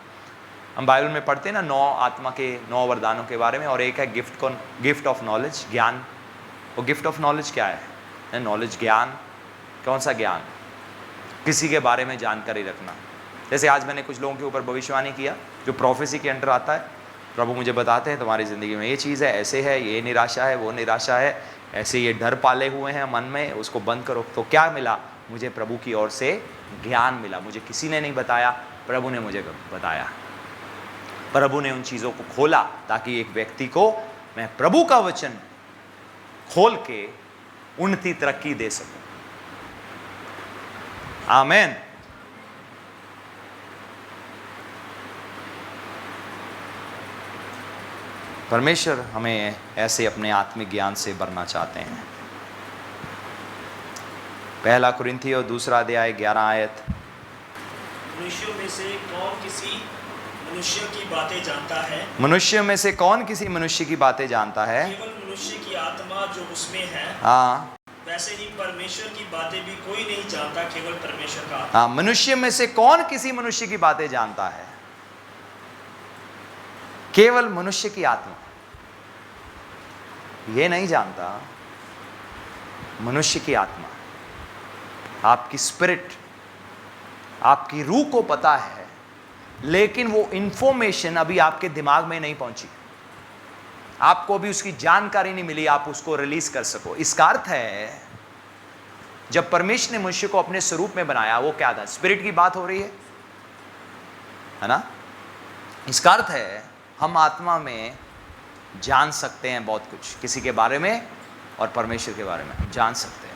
हम बाइबल में पढ़ते हैं ना 9 आत्मा के 9 वरदानों के बारे में, और एक है गिफ्ट ऑफ नॉलेज, ज्ञान। वो गिफ्ट ऑफ नॉलेज क्या है? नॉलेज, ज्ञान। कौन सा ज्ञान? किसी के बारे में जानकारी रखना। जैसे आज मैंने कुछ लोगों के ऊपर भविष्यवाणी किया जो प्रोफेसी के अंडर आता है। प्रभु मुझे बताते हैं तुम्हारी ज़िंदगी में ये चीज़ है, ऐसे है, ये निराशा है, वो निराशा है, ऐसे ये डर पाले हुए हैं मन में, उसको बंद करो। तो क्या मिला? मुझे प्रभु की ओर से ज्ञान मिला। मुझे किसी ने नहीं बताया, प्रभु ने मुझे बताया। प्रभु ने उन चीज़ों को खोला ताकि एक व्यक्ति को मैं प्रभु का वचन खोल के उन्नति, तरक्की दे सकूं। आमीन। परमेश्वर हमें ऐसे अपने आत्मिक ज्ञान से भरना चाहते हैं। 1 कुरिन्थियों 2 अध्याय 11 आयत। मनुष्यों में से कौन किसी मनुष्य की बातें जानता है? मनुष्य में से कौन किसी मनुष्य की बातें जानता है? केवल मनुष्य की आत्मा जो उसमें है। हाँ, वैसे ही परमेश्वर की बातें भी कोई नहीं जानता, केवल परमेश्वर का आत्मा। हाँ, मनुष्य में से कौन किसी मनुष्य की बातें जानता है? केवल मनुष्य की आत्मा ये नहीं जानता। मनुष्य की आत्मा, आपकी स्पिरिट, आपकी रूह को पता है, लेकिन वो इंफॉर्मेशन अभी आपके दिमाग में नहीं पहुंची, आपको अभी उसकी जानकारी नहीं मिली, आप उसको रिलीज कर सको। इसका अर्थ है जब परमेश्वर ने मनुष्य को अपने स्वरूप में बनाया, वो क्या था? स्पिरिट की बात हो रही है ना? इसका अर्थ है हम आत्मा में जान सकते हैं बहुत कुछ, किसी के बारे में और परमेश्वर के बारे में हम जान सकते हैं,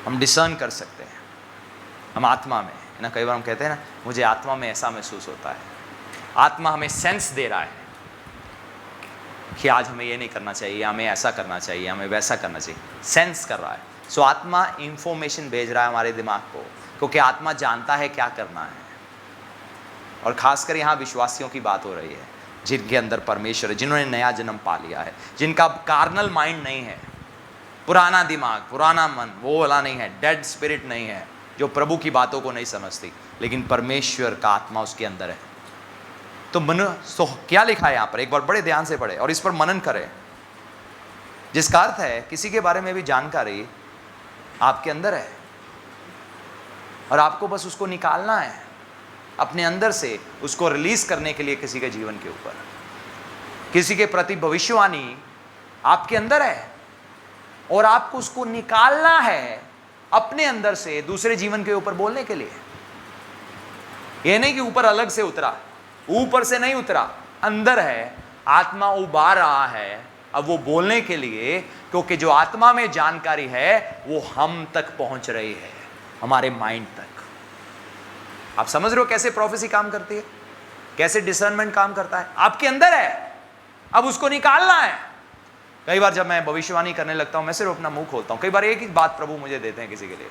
हम डिसर्न कर सकते हैं। हम आत्मा में है ना, कई बार हम कहते हैं ना मुझे आत्मा में ऐसा महसूस होता है। आत्मा हमें सेंस दे रहा है कि आज हमें ये नहीं करना चाहिए, हमें ऐसा करना चाहिए, हमें वैसा करना चाहिए। सेंस कर रहा है। सो आत्मा इंफॉर्मेशन भेज रहा है हमारे दिमाग को, क्योंकि आत्मा जानता है क्या करना है। और खासकर यहाँ विश्वासियों की बात हो रही है, जिनके अंदर परमेश्वर है, जिन्होंने नया जन्म पा लिया है, जिनका कार्नल माइंड नहीं है, पुराना दिमाग, पुराना मन, वो वाला नहीं है, डेड स्पिरिट नहीं है, जो प्रभु की बातों को नहीं समझती, लेकिन परमेश्वर का आत्मा उसके अंदर है। तो तो क्या लिखा है यहाँ पर, एक बार बड़े ध्यान से पढ़े और इस पर मनन करें। जिसका अर्थ है किसी के बारे में भी जानकारी आपके अंदर है और आपको बस उसको निकालना है अपने अंदर से, उसको रिलीज करने के लिए किसी के जीवन के ऊपर। किसी के प्रति भविष्यवाणी आपके अंदर है और आपको उसको निकालना है अपने अंदर से दूसरे जीवन के ऊपर बोलने के लिए। यह नहीं कि ऊपर अलग से उतरा, ऊपर से नहीं उतरा, अंदर है, आत्मा उबार रहा है अब वो बोलने के लिए, क्योंकि जो आत्मा में जानकारी है वो हम तक पहुंच रही है, हमारे माइंड तक। आप समझ रहे हो कैसे प्रोफेसी काम करती है, कैसे डिसर्नमेंट काम करता है? आपके अंदर है, अब उसको निकालना है। कई बार जब मैं भविष्यवाणी करने लगता हूं, मैं सिर्फ अपना मुंह खोलता हूं। कई बार एक ही बात प्रभु मुझे देते हैं किसी के लिए।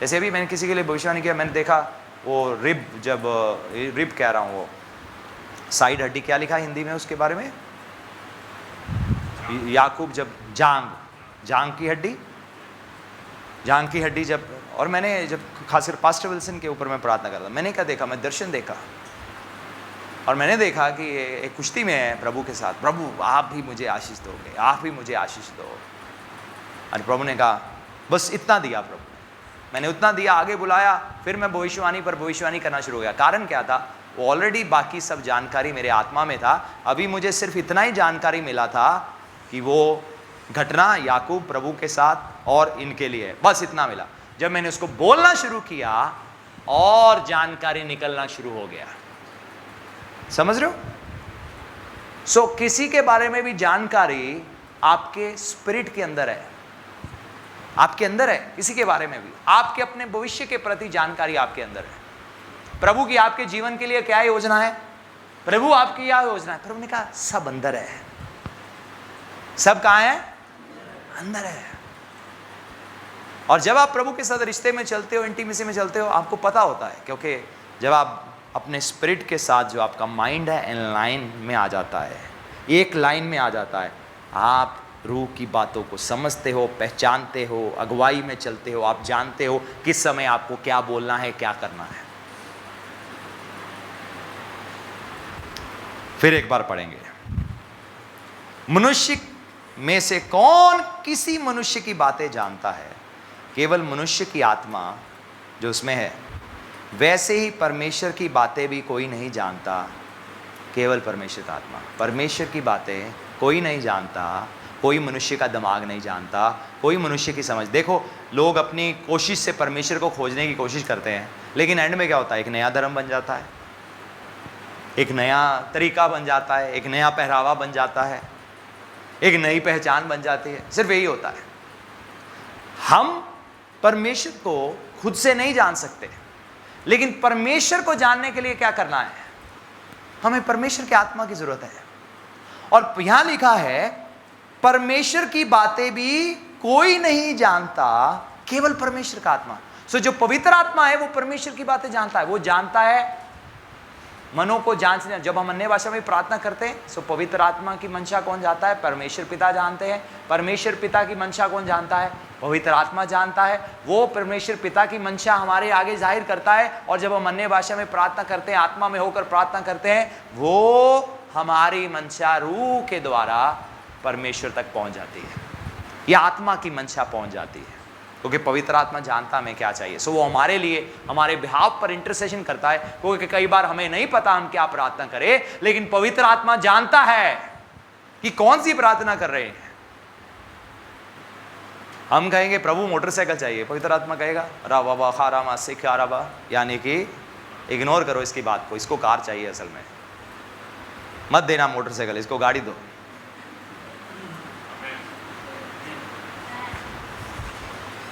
जैसे अभी मैंने किसी के लिए भविष्यवाणी किया, मैंने देखा वो रिब कह रहा हूं, वो साइड हड्डी, क्या लिखा हिंदी में उसके बारे में, याकूब जब जांग की हड्डी जब, और मैंने जब खासकर पास्टर विल्सन के ऊपर मैं प्रार्थना कर रहा था, मैंने क्या देखा, मैं दर्शन देखा और मैंने देखा कि एक कुश्ती में है प्रभु के साथ। प्रभु आप भी मुझे आशीष दोगे, आप भी मुझे आशीष दो। और प्रभु ने कहा बस इतना दिया प्रभु, मैंने उतना दिया, आगे बुलाया, फिर मैं भविष्यवाणी पर भविष्यवाणी करना शुरू हो गया। कारण क्या था, वो ऑलरेडी बाकी सब जानकारी मेरे आत्मा में था, अभी मुझे सिर्फ इतना ही जानकारी मिला था कि वो घटना याकूब प्रभु के साथ और इनके लिए, बस इतना मिला। जब मैंने उसको बोलना शुरू किया और जानकारी निकलना शुरू हो गया। समझ रहे हो? सो किसी के बारे में भी जानकारी आपके स्पिरिट के अंदर है, आपके अंदर है। किसी के बारे में भी, आपके अपने भविष्य के प्रति जानकारी आपके अंदर है। प्रभु की आपके जीवन के लिए क्या योजना है, प्रभु आपकी क्या योजना है? प्रभु ने कहा सब अंदर है। सब कहां है? अंदर है। और जब आप प्रभु के साथ रिश्ते में चलते हो, इंटीमेसी में चलते हो, आपको पता होता है, क्योंकि जब आप अपने स्पिरिट के साथ, जो आपका माइंड है, इन लाइन में आ जाता है, एक लाइन में आ जाता है, आप रूह की बातों को समझते हो, पहचानते हो, अगुवाई में चलते हो, आप जानते हो किस समय आपको क्या बोलना है, क्या करना है। फिर एक बार पढ़ेंगे, मनुष्य में से कौन किसी मनुष्य की बातें जानता है? केवल मनुष्य की आत्मा जो उसमें है। वैसे ही परमेश्वर की बातें भी कोई नहीं जानता, केवल परमेश्वर का आत्मा। परमेश्वर की बातें कोई नहीं जानता, कोई मनुष्य का दिमाग नहीं जानता, कोई मनुष्य की समझ। देखो, लोग अपनी कोशिश से परमेश्वर को खोजने की कोशिश करते हैं, लेकिन एंड में क्या होता है? एक नया धर्म बन जाता है, एक नया तरीका बन जाता है, एक नया पहरावा बन जाता है, एक नई पहचान बन जाती है। सिर्फ यही होता है। हम परमेश्वर को खुद से नहीं जान सकते, लेकिन परमेश्वर को जानने के लिए क्या करना है? हमें परमेश्वर की आत्मा की जरूरत है। और यहां लिखा है परमेश्वर की बातें भी कोई नहीं जानता, केवल परमेश्वर का आत्मा। सो जो पवित्र आत्मा है वो परमेश्वर की बातें जानता है। वो जानता है मनों को जांचने। जब हम अन्य भाषा में प्रार्थना करते हैं, सो पवित्र आत्मा की मंशा कौन जानता है? परमेश्वर पिता जानते हैं। परमेश्वर पिता की मंशा कौन जानता है? पवित्र आत्मा जानता है। वो परमेश्वर पिता की मंशा हमारे आगे जाहिर करता है, और जब हम अन्य भाषा में प्रार्थना करते हैं, आत्मा में होकर प्रार्थना करते हैं, वो हमारी मंशा रूह के द्वारा परमेश्वर तक पहुंच जाती है, या आत्मा की मंशा पहुंच जाती है, क्योंकि पवित्र आत्मा जानता हमें क्या चाहिए। सो वो हमारे लिए, हमारे बिहाफ पर इंटरसेशन करता है, क्योंकि कई बार हमें नहीं पता हम क्या प्रार्थना करें, लेकिन पवित्र आत्मा जानता है कि कौन सी प्रार्थना कर रहे हैं। हम कहेंगे प्रभु मोटरसाइकिल चाहिए, पवित्र आत्मा कहेगा रावा खारामा सिखाराबा, यानी कि इग्नोर करो इसकी बात को, इसको कार चाहिए, असल में मत देना मोटरसाइकिल, इसको गाड़ी दो,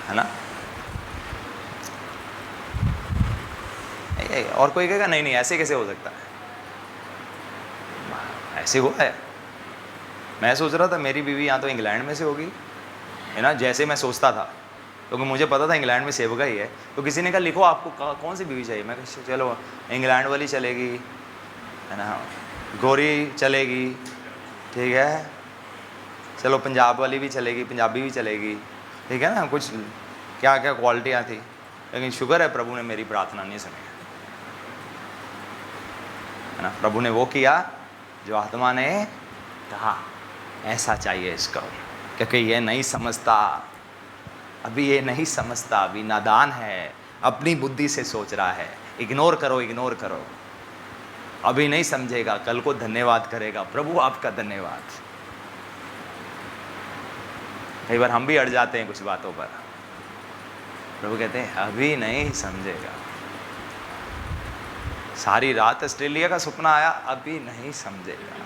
है ना? और कोई कहेगा नहीं नहीं ऐसे कैसे हो सकता है, ऐसे हुआ है, मैं सोच रहा था मेरी बीवी यहाँ तो इंग्लैंड में से होगी, है ना, जैसे मैं सोचता था, क्योंकि मुझे पता था इंग्लैंड में सेवका ही है। तो किसी ने कहा लिखो आपको कौन सी बीवी चाहिए। मैं कहा चलो इंग्लैंड वाली चलेगी, है ना, गोरी चलेगी, ठीक है, चलो पंजाब वाली भी चलेगी, पंजाबी भी चलेगी, ठीक है ना, कुछ क्या क्या क्वालिटियाँ थी। लेकिन शुक्र है प्रभु ने मेरी प्रार्थना नहीं सुनी, है ना। प्रभु ने वो किया जो आत्मा ने कहा ऐसा चाहिए इसको, क्योंकि ये नहीं समझता, अभी ये नहीं समझता, अभी नादान है, अपनी बुद्धि से सोच रहा है। इग्नोर करो, इग्नोर करो, अभी नहीं समझेगा, कल को धन्यवाद करेगा। प्रभु आपका धन्यवाद। कई बार हम भी अड़ जाते हैं कुछ बातों पर, प्रभु कहते हैं अभी नहीं समझेगा। सारी रात ऑस्ट्रेलिया का सपना आया, अभी नहीं समझेगा।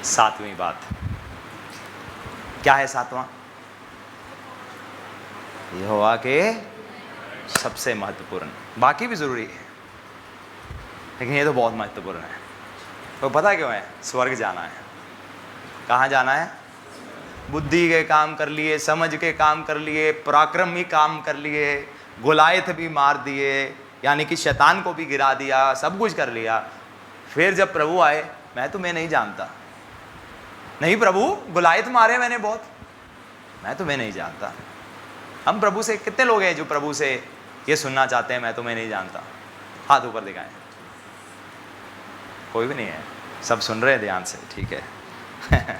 सातवीं बात क्या है? सातवां, यहोवा के सबसे महत्वपूर्ण, बाकी भी जरूरी है लेकिन ये तो बहुत महत्वपूर्ण है। तो पता क्यों है? स्वर्ग जाना है। कहाँ जाना है? बुद्धि के काम कर लिए, समझ के काम कर लिए, पराक्रमी काम कर लिए, गोलायत भी मार दिए, यानी कि शैतान को भी गिरा दिया, सब कुछ कर लिया। फिर जब प्रभु आए, मैं तुम्हें नहीं जानता। नहीं प्रभु, गोलायत मारे मैंने बहुत, मैं तुम्हें नहीं जानता। हम प्रभु से, कितने लोग हैं जो प्रभु से ये सुनना चाहते हैं मैं तुम्हें नहीं जानता? हाथ ऊपर दिखाएं। कोई भी नहीं है, सब सुन रहे हैं ध्यान से, ठीक है।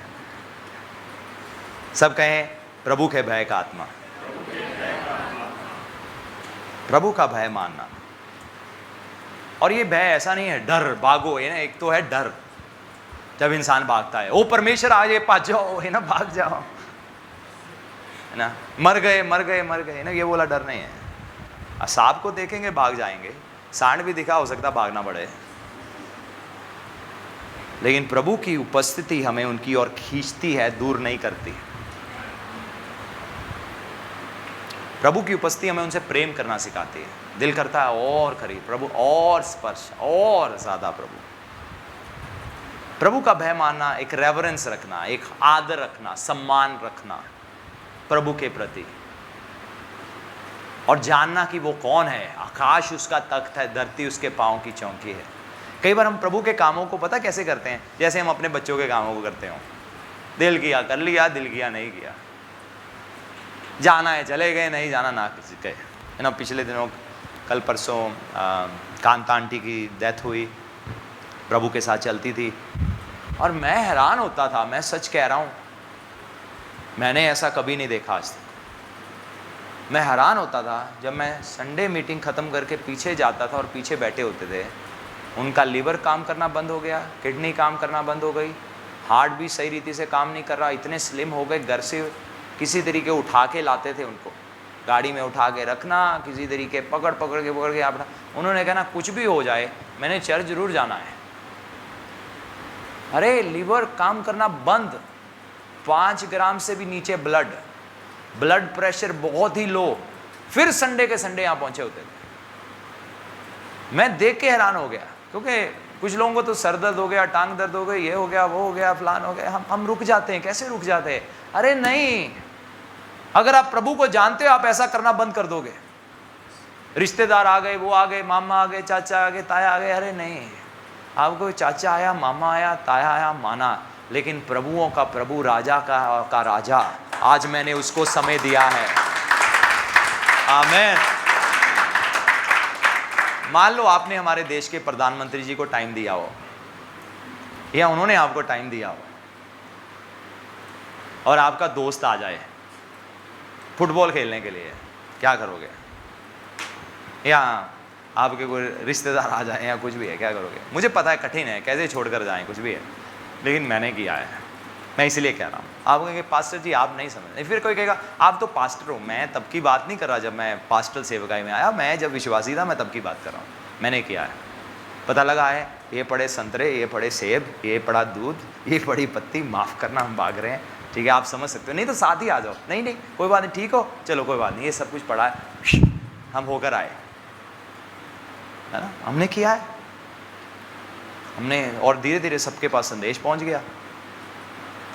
सब कहें प्रभु के भय का आत्मा, प्रभु का भय मानना। और ये भय ऐसा नहीं है डर भागो, है ना, एक तो है डर, जब इंसान भागता है, ओ परमेश्वर आ जाए, भाग जाओ, है ना, भाग जाओ, है ना, मर गए मर गए मर गए, ना, ये बोला डर नहीं है। सांप को देखेंगे भाग जाएंगे, सांड भी दिखा, हो सकता भागना पड़े, लेकिन प्रभु की उपस्थिति हमें उनकी ओर खींचती है, दूर नहीं करती। प्रभु की उपस्थिति हमें उनसे प्रेम करना सिखाती है। दिल करता है और करीब प्रभु, और स्पर्श, और ज्यादा प्रभु। प्रभु का भय मानना, एक रेवरेंस रखना, एक आदर रखना, सम्मान रखना प्रभु के प्रति, और जानना कि वो कौन है। आकाश उसका तख्त है, धरती उसके पांव की चौकी है। कई बार हम प्रभु के कामों को पता कैसे करते हैं? जैसे हम अपने बच्चों के कामों को करते हो, दिल किया कर लिया, दिल किया नहीं किया, जाना है चले गए, नहीं जाना ना किसी गए, है ना। पिछले दिनों, कल परसों कांता आंटी की डेथ हुई, प्रभु के साथ चलती थी, और मैं हैरान होता था, मैं सच कह रहा हूँ, मैंने ऐसा कभी नहीं देखा आज तक। मैं हैरान होता था जब मैं संडे मीटिंग ख़त्म करके पीछे जाता था और पीछे बैठे होते थे, उनका लीवर काम करना बंद हो गया, किडनी काम करना बंद हो गई, हार्ट भी सही रीति से काम नहीं कर रहा, इतने स्लिम हो गए, घर से किसी तरीके उठा के लाते थे उनको, गाड़ी में उठा के रखना, किसी तरीके पकड़ के आप। उन्होंने कहा ना कुछ भी हो जाए मैंने चर्च जरूर जाना है। अरे लीवर काम करना बंद, 5 ग्राम से भी नीचे ब्लड प्रेशर बहुत ही लो, फिर संडे के संडे यहाँ पहुंचे होते थे। मैं देख के हैरान हो गया, क्योंकि कुछ लोगों को तो सर दर्द हो गया, टांग दर्द हो गई, ये हो गया, वो हो गया, फलान हो गया, हम रुक जाते हैं। कैसे रुक जाते हैं? अरे नहीं, अगर आप प्रभु को जानते हो आप ऐसा करना बंद कर दोगे। रिश्तेदार आ गए, वो आ गए, मामा आ गए, चाचा आ गए, ताया आ गए, अरे नहीं, आपको चाचा आया, मामा आया, ताया आया, माना, लेकिन प्रभुओं का प्रभु, राजा का राजा, आज मैंने उसको समय दिया है। आमीन। मान लो आपने हमारे देश के प्रधानमंत्री जी को टाइम दिया हो, या उन्होंने आपको टाइम दिया हो, और आपका दोस्त आ जाए फुटबॉल खेलने के लिए, क्या करोगे? या आपके कोई रिश्तेदार आ जाए या कुछ भी है, क्या करोगे? मुझे पता है कठिन है, कैसे छोड़कर जाएं, कुछ भी है, लेकिन मैंने किया है, मैं इसलिए कह रहा हूँ। आप कहेंगे पास्टर जी आप नहीं समझते, फिर कोई कहेगा आप तो पास्टर हो। मैं तब की बात नहीं कर रहा जब मैं पास्टर सेवकाई में आया, मैं जब विश्वासी था मैं तब की बात कर रहा हूँ। मैंने किया है, पता लगा है ये पड़े संतरे, ये पड़े सेब, ये पड़ा दूध, ये पड़ी पत्ती, माफ़ करना हम भाग रहे हैं, ठीक है, आप समझ सकते हो, नहीं तो साथ ही आ जाओ, नहीं नहीं कोई बात नहीं, ठीक हो, चलो कोई बात नहीं, ये सब कुछ पढ़ा है, हम होकर आए, है ना, हमने किया है, हमने, और धीरे धीरे सबके पास संदेश पहुंच गया।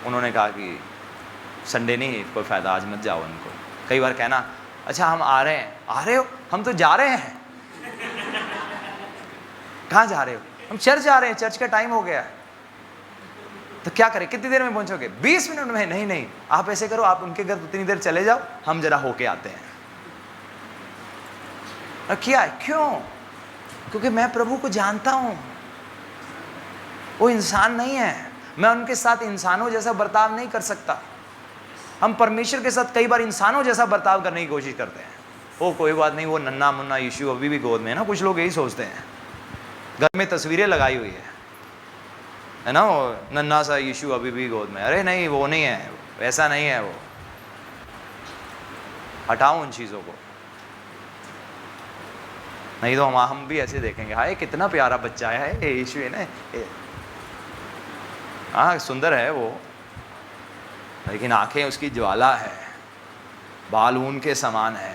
उन्होंने कहा कि संडे नहीं कोई फ़ायदा, आज मत जाओ उनको। कई बार कहना, अच्छा हम आ रहे हैं, आ रहे हो, हम तो जा रहे हैं। कहाँ जा रहे हो? हम चर्च जा रहे हैं, चर्च का टाइम हो गया है। तो क्या करें, कितनी देर में पहुंचोगे? 20 मिनट में। नहीं नहीं, आप ऐसे करो, आप उनके घर उतनी देर चले जाओ, हम जरा होके आते हैं। और क्या है, क्यों? क्योंकि मैं प्रभु को जानता हूं, वो इंसान नहीं है, मैं उनके साथ इंसानों जैसा बर्ताव नहीं कर सकता। हम परमेश्वर के साथ कई बार इंसानों जैसा बर्ताव करने की कोशिश करते हैं। वो कोई बात नहीं, वो नन्ना मुन्ना यीशु अभी भी गोद में है ना, कुछ लोग यही सोचते हैं। घर में तस्वीरें लगाई हुई है ना, वो नन्ना सा यीशु अभी भी गोद में। अरे नहीं, वो नहीं है, वैसा नहीं है वो। हटाओ उन चीज़ों को, नहीं तो हम भी ऐसे देखेंगे, हाय कितना प्यारा बच्चा है यीशु है ना, हाँ सुंदर है वो, लेकिन आंखें उसकी ज्वाला है, बाल ऊन के समान है।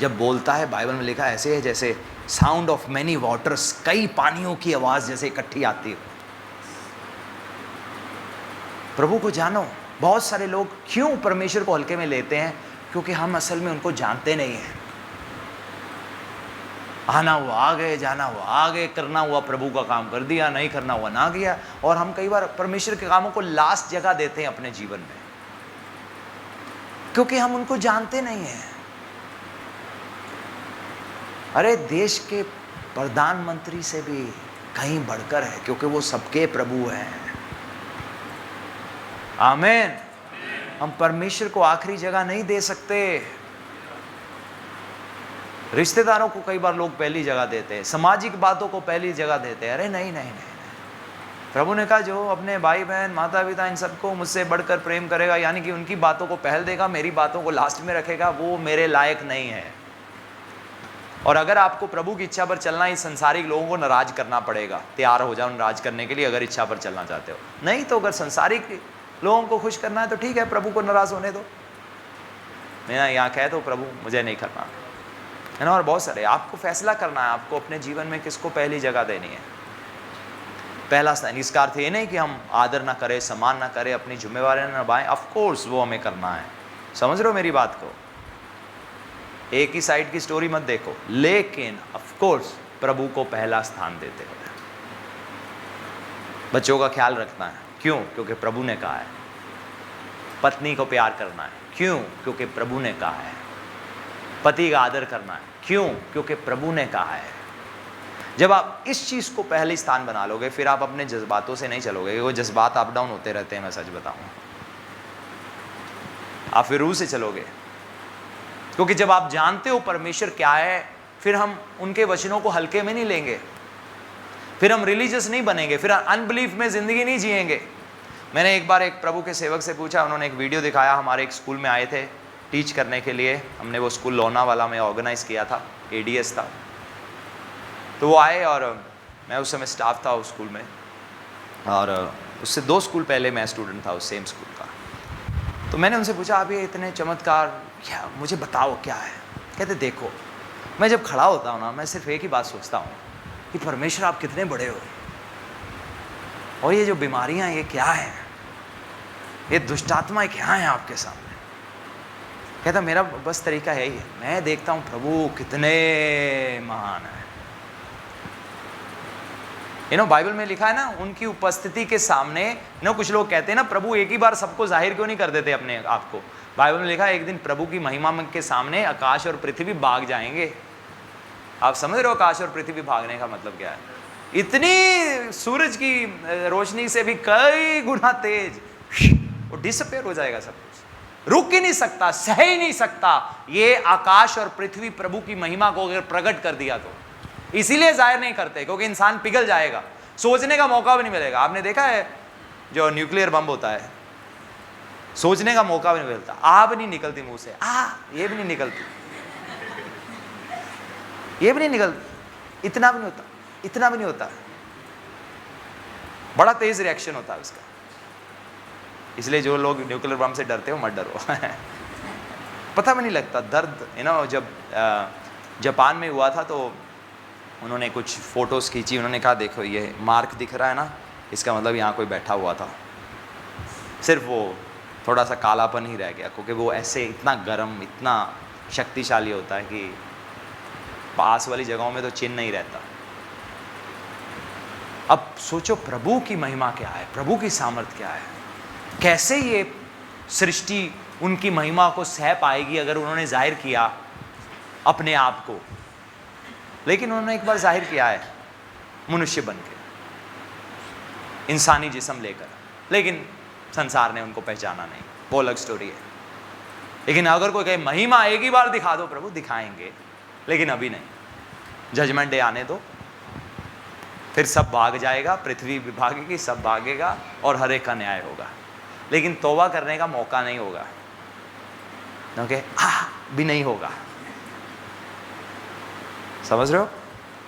जब बोलता है, बाइबल में लिखा है ऐसे है जैसे साउंड ऑफ मैनी वाटर्स, कई पानियों की आवाज़ जैसे इकट्ठी आती हो। प्रभु को जानो। बहुत सारे लोग क्यों परमेश्वर को हल्के में लेते हैं? क्योंकि हम असल में उनको जानते नहीं हैं। आना हुआ आ गए, जाना हुआ आ गए, करना हुआ प्रभु का काम कर दिया, नहीं करना हुआ ना किया। और हम कई बार परमेश्वर के कामों को लास्ट जगह देते हैं अपने जीवन में, क्योंकि हम उनको जानते नहीं हैं। अरे देश के प्रधानमंत्री से भी कहीं बढ़कर है, क्योंकि वो सबके प्रभु हैं। आमीन। हम परमेश्वर को आखिरी जगह नहीं दे सकते। रिश्तेदारों को कई बार लोग पहली जगह देते हैं, सामाजिक बातों को पहली जगह देते हैं। अरे नहीं नहीं नहीं, प्रभु ने कहा जो अपने भाई बहन माता पिता इन सबको मुझसे बढ़कर प्रेम करेगा, यानी कि उनकी बातों को पहल देगा, मेरी बातों को लास्ट में रखेगा, वो मेरे लायक नहीं है। और अगर आपको प्रभु की इच्छा पर चलना, इस संसारिक लोगों को नाराज करना पड़ेगा। तैयार हो जाओ नाराज करने के लिए, अगर इच्छा पर चलना चाहते हो। नहीं तो अगर संसारिक लोगों को खुश करना है तो ठीक है, प्रभु को नाराज होने दो। मैं यहाँ कह दो प्रभु मुझे नहीं करना, है ना। और बहुत सारे, आपको फैसला करना है, आपको अपने जीवन में किसको पहली जगह देनी है। पहला स्थान। इसका अर्थ ये नहीं कि हम आदर ना करें, सम्मान ना करें, अपनी जिम्मेवारी ना निभाएं। ऑफ कोर्स वो हमें करना है, समझ रहे हो मेरी बात को। एक ही साइड की स्टोरी मत देखो, लेकिन ऑफ कोर्स प्रभु को पहला स्थान देते हुए बच्चों का ख्याल रखना है। क्यों? क्योंकि प्रभु ने कहा है। पत्नी को प्यार करना है। क्यों? क्योंकि प्रभु ने कहा है। पति का आदर करना है। क्यों? क्योंकि प्रभु ने कहा है। जब आप इस चीज को पहले स्थान बना लोगे, फिर आप अपने जज्बातों से नहीं चलोगे। वो जज्बात अप डाउन होते रहते हैं, मैं सच बताऊं। आप फिर रूह से चलोगे, क्योंकि जब आप जानते हो परमेश्वर क्या है, फिर हम उनके वचनों को हल्के में नहीं लेंगे, फिर हम रिलीजियस नहीं बनेंगे, फिर अनबिलीफ में जिंदगी नहीं जिएंगे। मैंने एक बार एक प्रभु के सेवक से पूछा, उन्होंने एक वीडियो दिखाया, हमारे एक स्कूल में आए थे टीच करने के लिए। हमने वो स्कूल लोनावाला में ऑर्गेनाइज किया था, ADS था। तो वो आए और मैं उस समय स्टाफ था उस स्कूल में, और उससे 2 स्कूल पहले मैं स्टूडेंट था उस सेम स्कूल का। तो मैंने उनसे पूछा, आप ये इतने चमत्कार क्या, मुझे बताओ क्या है। कहते देखो, मैं जब खड़ा होता हूँ ना, मैं सिर्फ एक ही बात सोचता हूँ कि परमेश्वर आप कितने बड़े हो, और ये जो बीमारियाँ ये क्या है, ये दुष्टात्माएं क्या हैं आपके सामने। कहता मेरा बस तरीका है ही है, मैं देखता हूँ प्रभु कितने महान है। बाइबल में लिखा है ना, उनकी उपस्थिति के सामने कुछ लोग कहते हैं ना, प्रभु एक ही बार सबको जाहिर क्यों नहीं कर देते अपने आप को। बाइबल में लिखा है, एक दिन प्रभु की महिमा के सामने आकाश और पृथ्वी भाग जाएंगे। आप समझ रहे हो आकाश और पृथ्वी भागने का मतलब क्या है? इतनी सूरज की रोशनी से भी कई गुना तेज, वो डिसअपेयर हो जाएगा सब कुछ, रुक ही नहीं सकता, सह ही नहीं सकता। ये आकाश और पृथ्वी प्रभु की महिमा को अगर प्रकट कर दिया तो इसीलिए जाहिर नहीं करते, क्योंकि इंसान पिघल जाएगा, सोचने का मौका भी नहीं मिलेगा। आपने देखा है जो न्यूक्लियर बम होता है, सोचने का मौका भी नहीं मिलता, आ भी नहीं निकलती मुंह से, ये भी नहीं निकलती, ये भी नहीं निकलती, इतना भी नहीं होता, इतना भी नहीं होता, बड़ा तेज रिएक्शन होता है उसका। इसलिए जो लोग न्यूक्लियर बम से डरते हो मत डरो। पता भी नहीं लगता दर्द, जब जापान में हुआ था तो उन्होंने कुछ फ़ोटोज़ खींची, उन्होंने कहा देखो ये मार्क दिख रहा है ना, इसका मतलब यहाँ कोई बैठा हुआ था, सिर्फ वो थोड़ा सा कालापन ही रह गया, क्योंकि वो ऐसे इतना गर्म, इतना शक्तिशाली होता है कि पास वाली जगहों में तो चिन्ह नहीं रहता। अब सोचो प्रभु की महिमा क्या है, प्रभु की सामर्थ क्या है, कैसे ये सृष्टि उनकी महिमा को सह पाएगी अगर उन्होंने जाहिर किया अपने आप को। लेकिन उन्होंने एक बार जाहिर किया है मनुष्य बन के, इंसानी जिस्म लेकर, लेकिन संसार ने उनको पहचाना नहीं, वो अलग स्टोरी है। लेकिन अगर कोई कहे महिमा एक ही बार दिखा दो प्रभु, दिखाएंगे, लेकिन अभी नहीं, जजमेंट डे आने दो, फिर सब भाग जाएगा, पृथ्वी भी भागेगी, सब भागेगा और हर एक का न्याय होगा, लेकिन तौबा करने का मौका नहीं होगा, क्योंकि भी नहीं होगा। समझ रहे हो?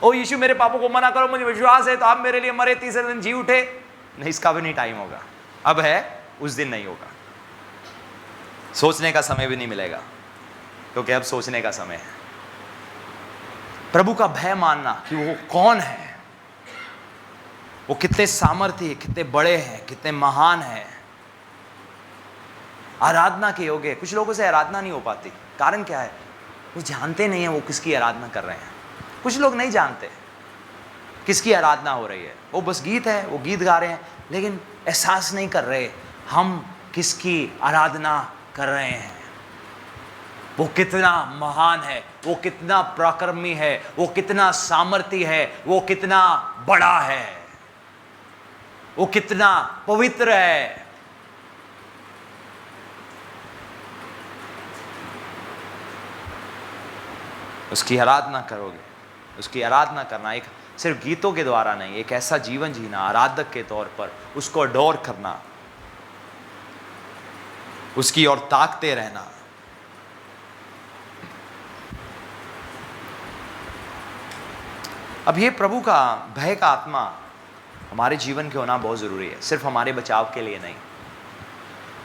ओ यीशु मेरे पापों को मना करो, मुझे विश्वास है तो आप मेरे लिए मरे, तीसरे दिन जी उठे, नहीं, इसका भी नहीं टाइम होगा, अब है, उस दिन नहीं होगा। सोचने का समय भी नहीं मिलेगा, क्योंकि अब सोचने का समय है। प्रभु का भय मानना कि वो कौन है, वो कितने सामर्थी, कितने बड़े हैं, कितने महान हैं, आराधना के योग्य है। कुछ लोगों से आराधना नहीं हो पाती, कारण क्या है? वो जानते नहीं है वो किसकी आराधना कर रहे हैं। कुछ लोग नहीं जानते किसकी आराधना हो रही है, वो बस गीत है, वो गीत गा रहे हैं, लेकिन एहसास नहीं कर रहे हम किसकी आराधना कर रहे हैं। वो कितना महान है, वो कितना पराक्रमी है, वो कितना सामर्थी है, वो कितना बड़ा है, वो कितना पवित्र है। उसकी आराधना करोगे, उसकी आराधना करना एक सिर्फ गीतों के द्वारा नहीं, एक ऐसा जीवन जीना आराधक के तौर पर, उसको अडोर करना, उसकी ओर ताकते रहना। अब ये प्रभु का भय का आत्मा हमारे जीवन के होना बहुत जरूरी है, सिर्फ हमारे बचाव के लिए नहीं,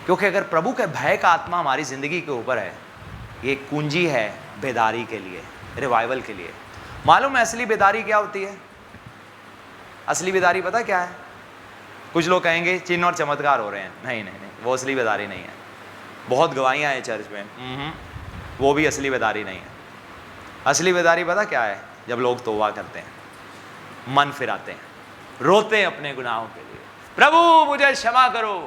क्योंकि अगर प्रभु के भय का आत्मा हमारी जिंदगी के ऊपर है, ये कुंजी है बेदारी के लिए, रिवाइवल के लिए। मालूम है असली बेदारी क्या होती है? असली बेदारी पता क्या है? कुछ लोग कहेंगे चिन्ह और चमत्कार हो रहे हैं, नहीं नहीं नहीं, वो असली बेदारी नहीं है। बहुत गवाहियां हैं चर्च में, वो भी असली बेदारी नहीं है। असली बेदारी पता क्या है? जब लोग तौबा करते हैं, मन फिराते हैं, रोते हैं अपने गुनाहों के लिए, प्रभु मुझे क्षमा करो,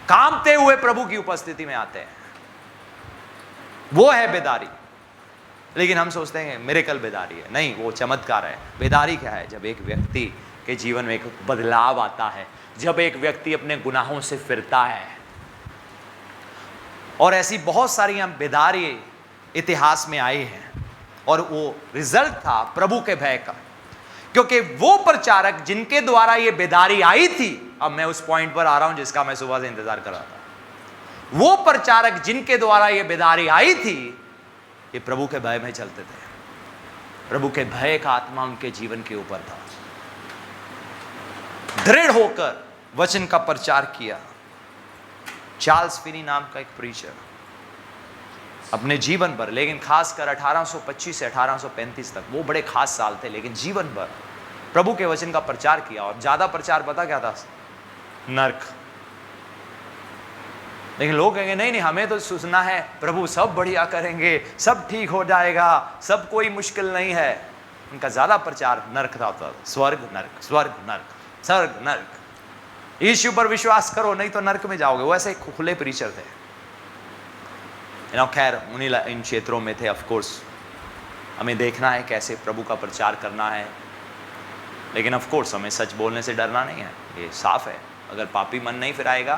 कांपते हुए प्रभु की उपस्थिति में आते हैं, वो है बेदारी। लेकिन हम सोचते हैं मिरेकल बेदारी है, नहीं, वो चमत्कार है। बेदारी क्या है? जब एक व्यक्ति के जीवन में एक बदलाव आता है, जब एक व्यक्ति अपने गुनाहों से फिरता है। और ऐसी बहुत सारी बेदारी इतिहास में आई हैं, और वो रिजल्ट था प्रभु के भय का, क्योंकि वो प्रचारक जिनके द्वारा ये बेदारी आई थी, अब मैं उस पॉइंट पर आ रहा हूं जिसका मैं सुबह से इंतजार कर रहा था, वो प्रचारक जिनके द्वारा ये बेदारी आई थी, ये प्रभु के भय में चलते थे। प्रभु के भय का आत्मा उनके जीवन के ऊपर था। दृढ़ होकर वचन का प्रचार किया। चार्ल्स फिनी नाम का एक प्रीचर अपने जीवन भर, लेकिन खासकर 1825 से 1835 तक, वो बड़े खास साल थे, लेकिन जीवन भर प्रभु के वचन का प्रचार किया। और ज्यादा प्रचार पता क्या था? नर्क। लेकिन लोग कहेंगे नहीं नहीं, हमें तो सुनना है प्रभु सब बढ़िया करेंगे, सब ठीक हो जाएगा, सब कोई मुश्किल नहीं है। उनका ज्यादा प्रचार नर्क था, स्वर्ग नर्क, स्वर्ग नर्क, स्वर्ग नर्क। यीशु पर विश्वास करो नहीं तो नर्क में जाओगे। वो ऐसे खुले प्रीचर थे। खैर उन्हीं इन क्षेत्रों में थे। ऑफ कोर्स हमें देखना है कैसे प्रभु का प्रचार करना है, लेकिन ऑफ कोर्स हमें सच बोलने से डरना नहीं है, ये साफ है। अगर पापी मन नहीं फिराएगा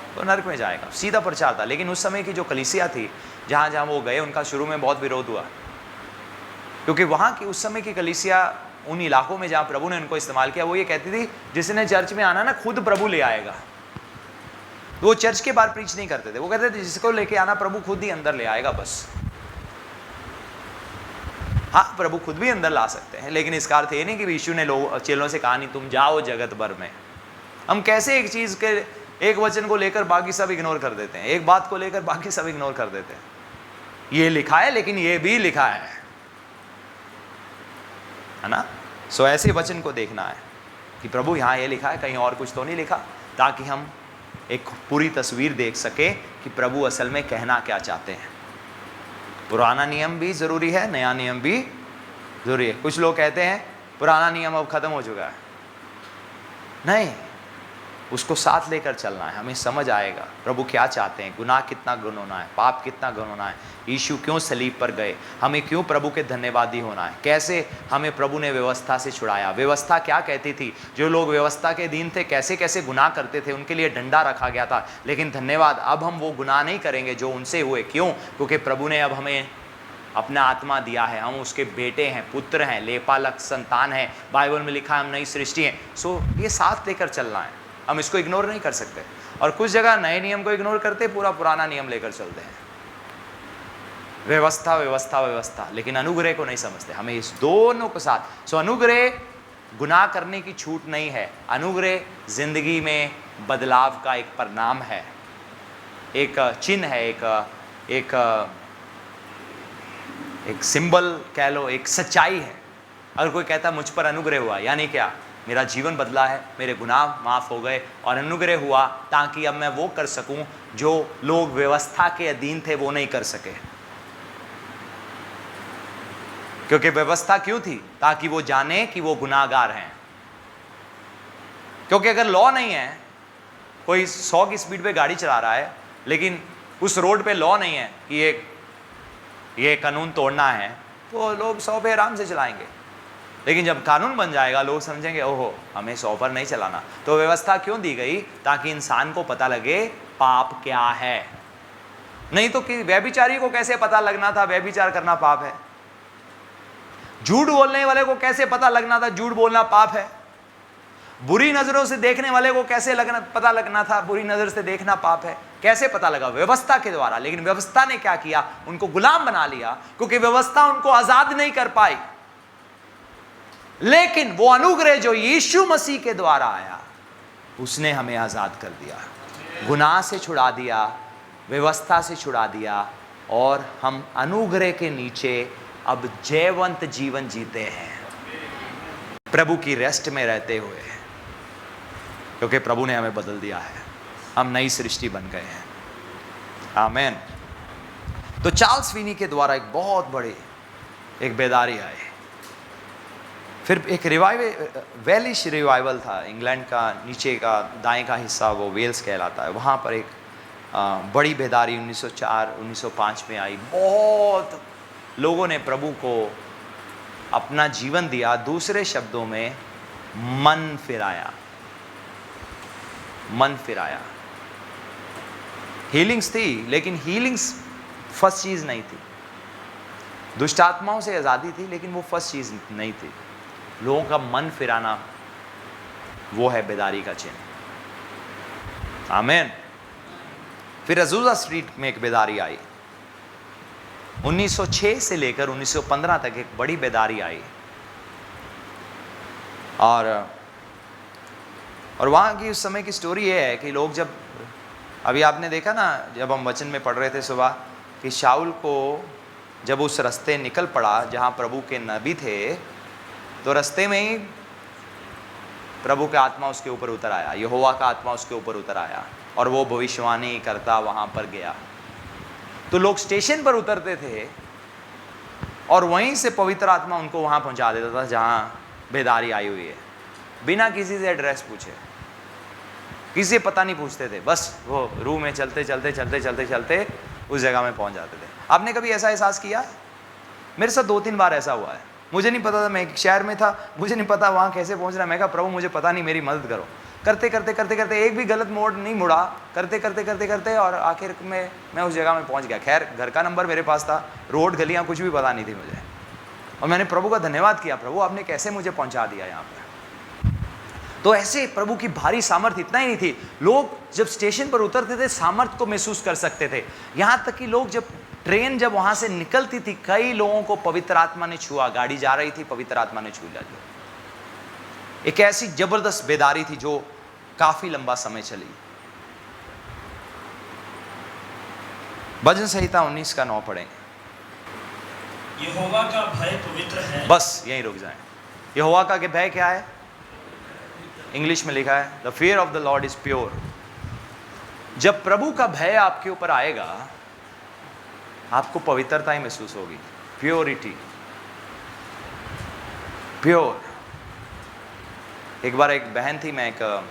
तो नर्क में जाएगा। सीधा प्रचार था। लेकिन उस समय की जो कलीसिया थी, जहाँ जहाँ वो गए, उनका शुरू में बहुत विरोध हुआ, क्योंकि वहाँ की उस समय की कलीसिया उन इलाकों में जहाँ प्रभु ने उनको इस्तेमाल किया, वो ये कहती थी जिसने चर्च में आना ना खुद प्रभु ले आएगा। वो चर्च के बाहर प्रीच नहीं करते थे, वो कहते थे जिसको लेके आना प्रभु खुद ही अंदर ले आएगा बस। हाँ, प्रभु खुद भी अंदर ला सकते हैं, लेकिन इसका अर्थ ये नहीं कि यीशु ने चेलों से कहा नहीं तुम जाओ जगत भर में, हम कैसे एक चीज के, एक वचन को लेकर बाकी सब इग्नोर कर देते हैं, एक बात को लेकर बाकी सब इग्नोर कर देते हैं। ये लिखा है लेकिन ये भी लिखा है ना। सो ऐसे वचन को देखना है कि प्रभु यहाँ ये लिखा है, कहीं और कुछ तो नहीं लिखा, ताकि हम एक पूरी तस्वीर देख सके कि प्रभु असल में कहना क्या चाहते हैं। पुराना नियम भी जरूरी है, नया नियम भी जरूरी है। कुछ लोग कहते हैं पुराना नियम अब खत्म हो चुका है, नहीं, उसको साथ लेकर चलना है। हमें समझ आएगा प्रभु क्या चाहते हैं, गुनाह कितना घिनौना है, पाप कितना घिनौना है, यीशु क्यों सलीब पर गए, हमें क्यों प्रभु के धन्यवादी होना है, कैसे हमें प्रभु ने व्यवस्था से छुड़ाया। व्यवस्था क्या कहती थी, जो लोग व्यवस्था के अधीन थे कैसे कैसे गुनाह करते थे, उनके लिए डंडा रखा गया था। लेकिन धन्यवाद, अब हम वो गुनाह नहीं करेंगे जो उनसे हुए। क्यों? क्योंकि प्रभु ने अब हमें अपना आत्मा दिया है, हम उसके बेटे हैं, पुत्र हैं, लेपालक संतान हैं। बाइबल में लिखा है हम नई सृष्टि हैं। सो ये साथ लेकर चलना है, हम इसको इग्नोर नहीं कर सकते। और कुछ जगह नए नियम को इग्नोर करते, पूरा पुराना नियम लेकर चलते हैं। व्यवस्था व्यवस्था व्यवस्था, लेकिन अनुग्रह को नहीं समझते। हमें इस दोनों के साथ, सो अनुग्रह गुनाह करने की छूट नहीं है, अनुग्रह जिंदगी में बदलाव का एक परिणाम है, एक चिन्ह है, एक सिंबल कह लो, एक सच्चाई है। अगर कोई कहता मुझ पर अनुग्रह हुआ, यानी क्या, मेरा जीवन बदला है, मेरे गुनाह माफ हो गए और अनुग्रह हुआ, ताकि अब मैं वो कर सकूं जो लोग व्यवस्था के अधीन थे वो नहीं कर सके। क्योंकि व्यवस्था क्यों थी? ताकि वो जाने कि वो गुनाहगार हैं। क्योंकि अगर लॉ नहीं है, कोई 100 की स्पीड पे गाड़ी चला रहा है, लेकिन उस रोड पे लॉ नहीं है कि ये कानून तोड़ना है, तो लोग 100 पे आराम से चलाएंगे। लेकिन जब कानून बन जाएगा, लोग समझेंगे ओहो हमें 100 पर नहीं चलाना। तो व्यवस्था क्यों दी गई? ताकि इंसान को पता लगे पाप क्या है। नहीं तो कि व्यभिचारी को कैसे पता लगना था व्यभिचार करना पाप है? झूठ बोलने वाले को कैसे पता लगना था झूठ बोलना पाप है? बुरी नजरों से देखने वाले को कैसे पता लगना था बुरी नजर से देखना पाप है? कैसे पता लगा? व्यवस्था के द्वारा। लेकिन व्यवस्था ने क्या किया? उनको गुलाम बना लिया, क्योंकि व्यवस्था उनको आजाद नहीं कर पाई। लेकिन वो अनुग्रह जो यीशु मसीह के द्वारा आया, उसने हमें आजाद कर दिया, गुनाह से छुड़ा दिया, व्यवस्था से छुड़ा दिया, और हम अनुग्रह के नीचे अब जयवंत जीवन जीते हैं, प्रभु की रेस्ट में रहते हुए, क्योंकि प्रभु ने हमें बदल दिया है, हम नई सृष्टि बन गए हैं। आमीन। तो चार्ल्स फिनी के द्वारा एक बहुत बड़ी एक बेदारी आई। फिर एक वेलिश रिवाइवल था, इंग्लैंड का नीचे का दाएं का हिस्सा वो वेल्स कहलाता है, वहाँ पर एक बड़ी बेदारी 1904-1905 में आई। बहुत लोगों ने प्रभु को अपना जीवन दिया, दूसरे शब्दों में मन फिराया। हीलिंग्स थी, लेकिन हीलिंग्स फर्स्ट चीज़ नहीं थी। दुष्ट आत्माओं से आज़ादी थी, लेकिन वो फर्स्ट चीज़ नहीं थी। लोगों का मन फिराना, वो है बेदारी का चिन्ह। आमीन। फिर अजूजा स्ट्रीट में एक बेदारी आई, 1906 से लेकर 1915 तक एक बड़ी बेदारी आई। और वहाँ की उस समय की स्टोरी ये है कि लोग जब, अभी आपने देखा ना जब हम वचन में पढ़ रहे थे सुबह, कि शाऊल को जब उस रास्ते निकल पड़ा जहाँ प्रभु के नबी थे, तो रास्ते में ही प्रभु का आत्मा उसके ऊपर उतर आया, यहोवा का आत्मा उसके ऊपर उतर आया, और वो भविष्यवाणी करता वहाँ पर गया। तो लोग स्टेशन पर उतरते थे और वहीं से पवित्र आत्मा उनको वहाँ पहुँचा देता था जहाँ बेदारी आई हुई है, बिना किसी से एड्रेस पूछे, किसी से पता नहीं पूछते थे, बस वो रूह में चलते चलते चलते चलते चलते उस जगह में पहुँच जाते थे। आपने कभी ऐसा एहसास किया? मेरे साथ 2-3 बार ऐसा हुआ है। मुझे नहीं पता था, मैं एक शहर में था, मुझे नहीं पता वहाँ कैसे पहुँचना। मैं कहा प्रभु मुझे पता नहीं, मेरी मदद करो। करते करते करते करते एक भी गलत मोड़ नहीं मुड़ा, करते करते करते करते और आखिर में मैं उस जगह में पहुँच गया। खैर घर का नंबर मेरे पास था, रोड गलियाँ कुछ भी पता नहीं थी मुझे, और मैंने प्रभु का धन्यवाद किया, प्रभु आपने कैसे मुझे पहुँचा दिया यहाँ पर। तो ऐसे प्रभु की भारी सामर्थ्य इतना ही नहीं थी, लोग जब स्टेशन पर उतरते थे सामर्थ्य को महसूस कर सकते थे। यहाँ तक कि लोग जब ट्रेन जब वहाँ से निकलती थी, कई लोगों को पवित्र आत्मा ने छुआ। गाड़ी जा रही थी, पवित्र आत्मा ने छू लिया। एक ऐसी जबरदस्त बेदारी थी जो काफी लंबा समय चली। भजन संहिता 19 का 9 पढ़ें। यहोवा का भय पवित्र है। बस यहीं रुक जाएं। यहोवा का के भय क्या है? इंग्लिश में लिखा है the fear of the Lord is pure. जब प्रभु का भय आपके ऊपर आएगा, आपको पवित्रता ही महसूस होगी। Purity, pure. एक बार एक बहन थी, मैं एक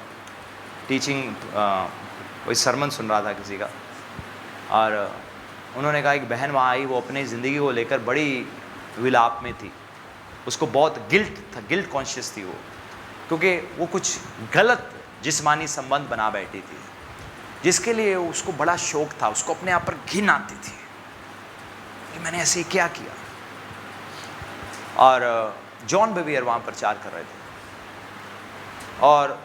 टीचिंग कोई सरमन सुन रहा था किसी का, और उन्होंने कहा एक बहन वहाँ आई, वो अपनी ज़िंदगी को लेकर बड़ी विलाप में थी। उसको बहुत गिल्ट था, गिल्ट कॉन्शियस थी वो, क्योंकि वो कुछ गलत जिस्मानी संबंध बना बैठी थी, जिसके लिए उसको बड़ा शौक था। उसको अपने आप पर घिन आती थी कि मैंने ऐसे क्या किया। और जॉन बेवियर वहाँ प्रचार कर रहे थे, और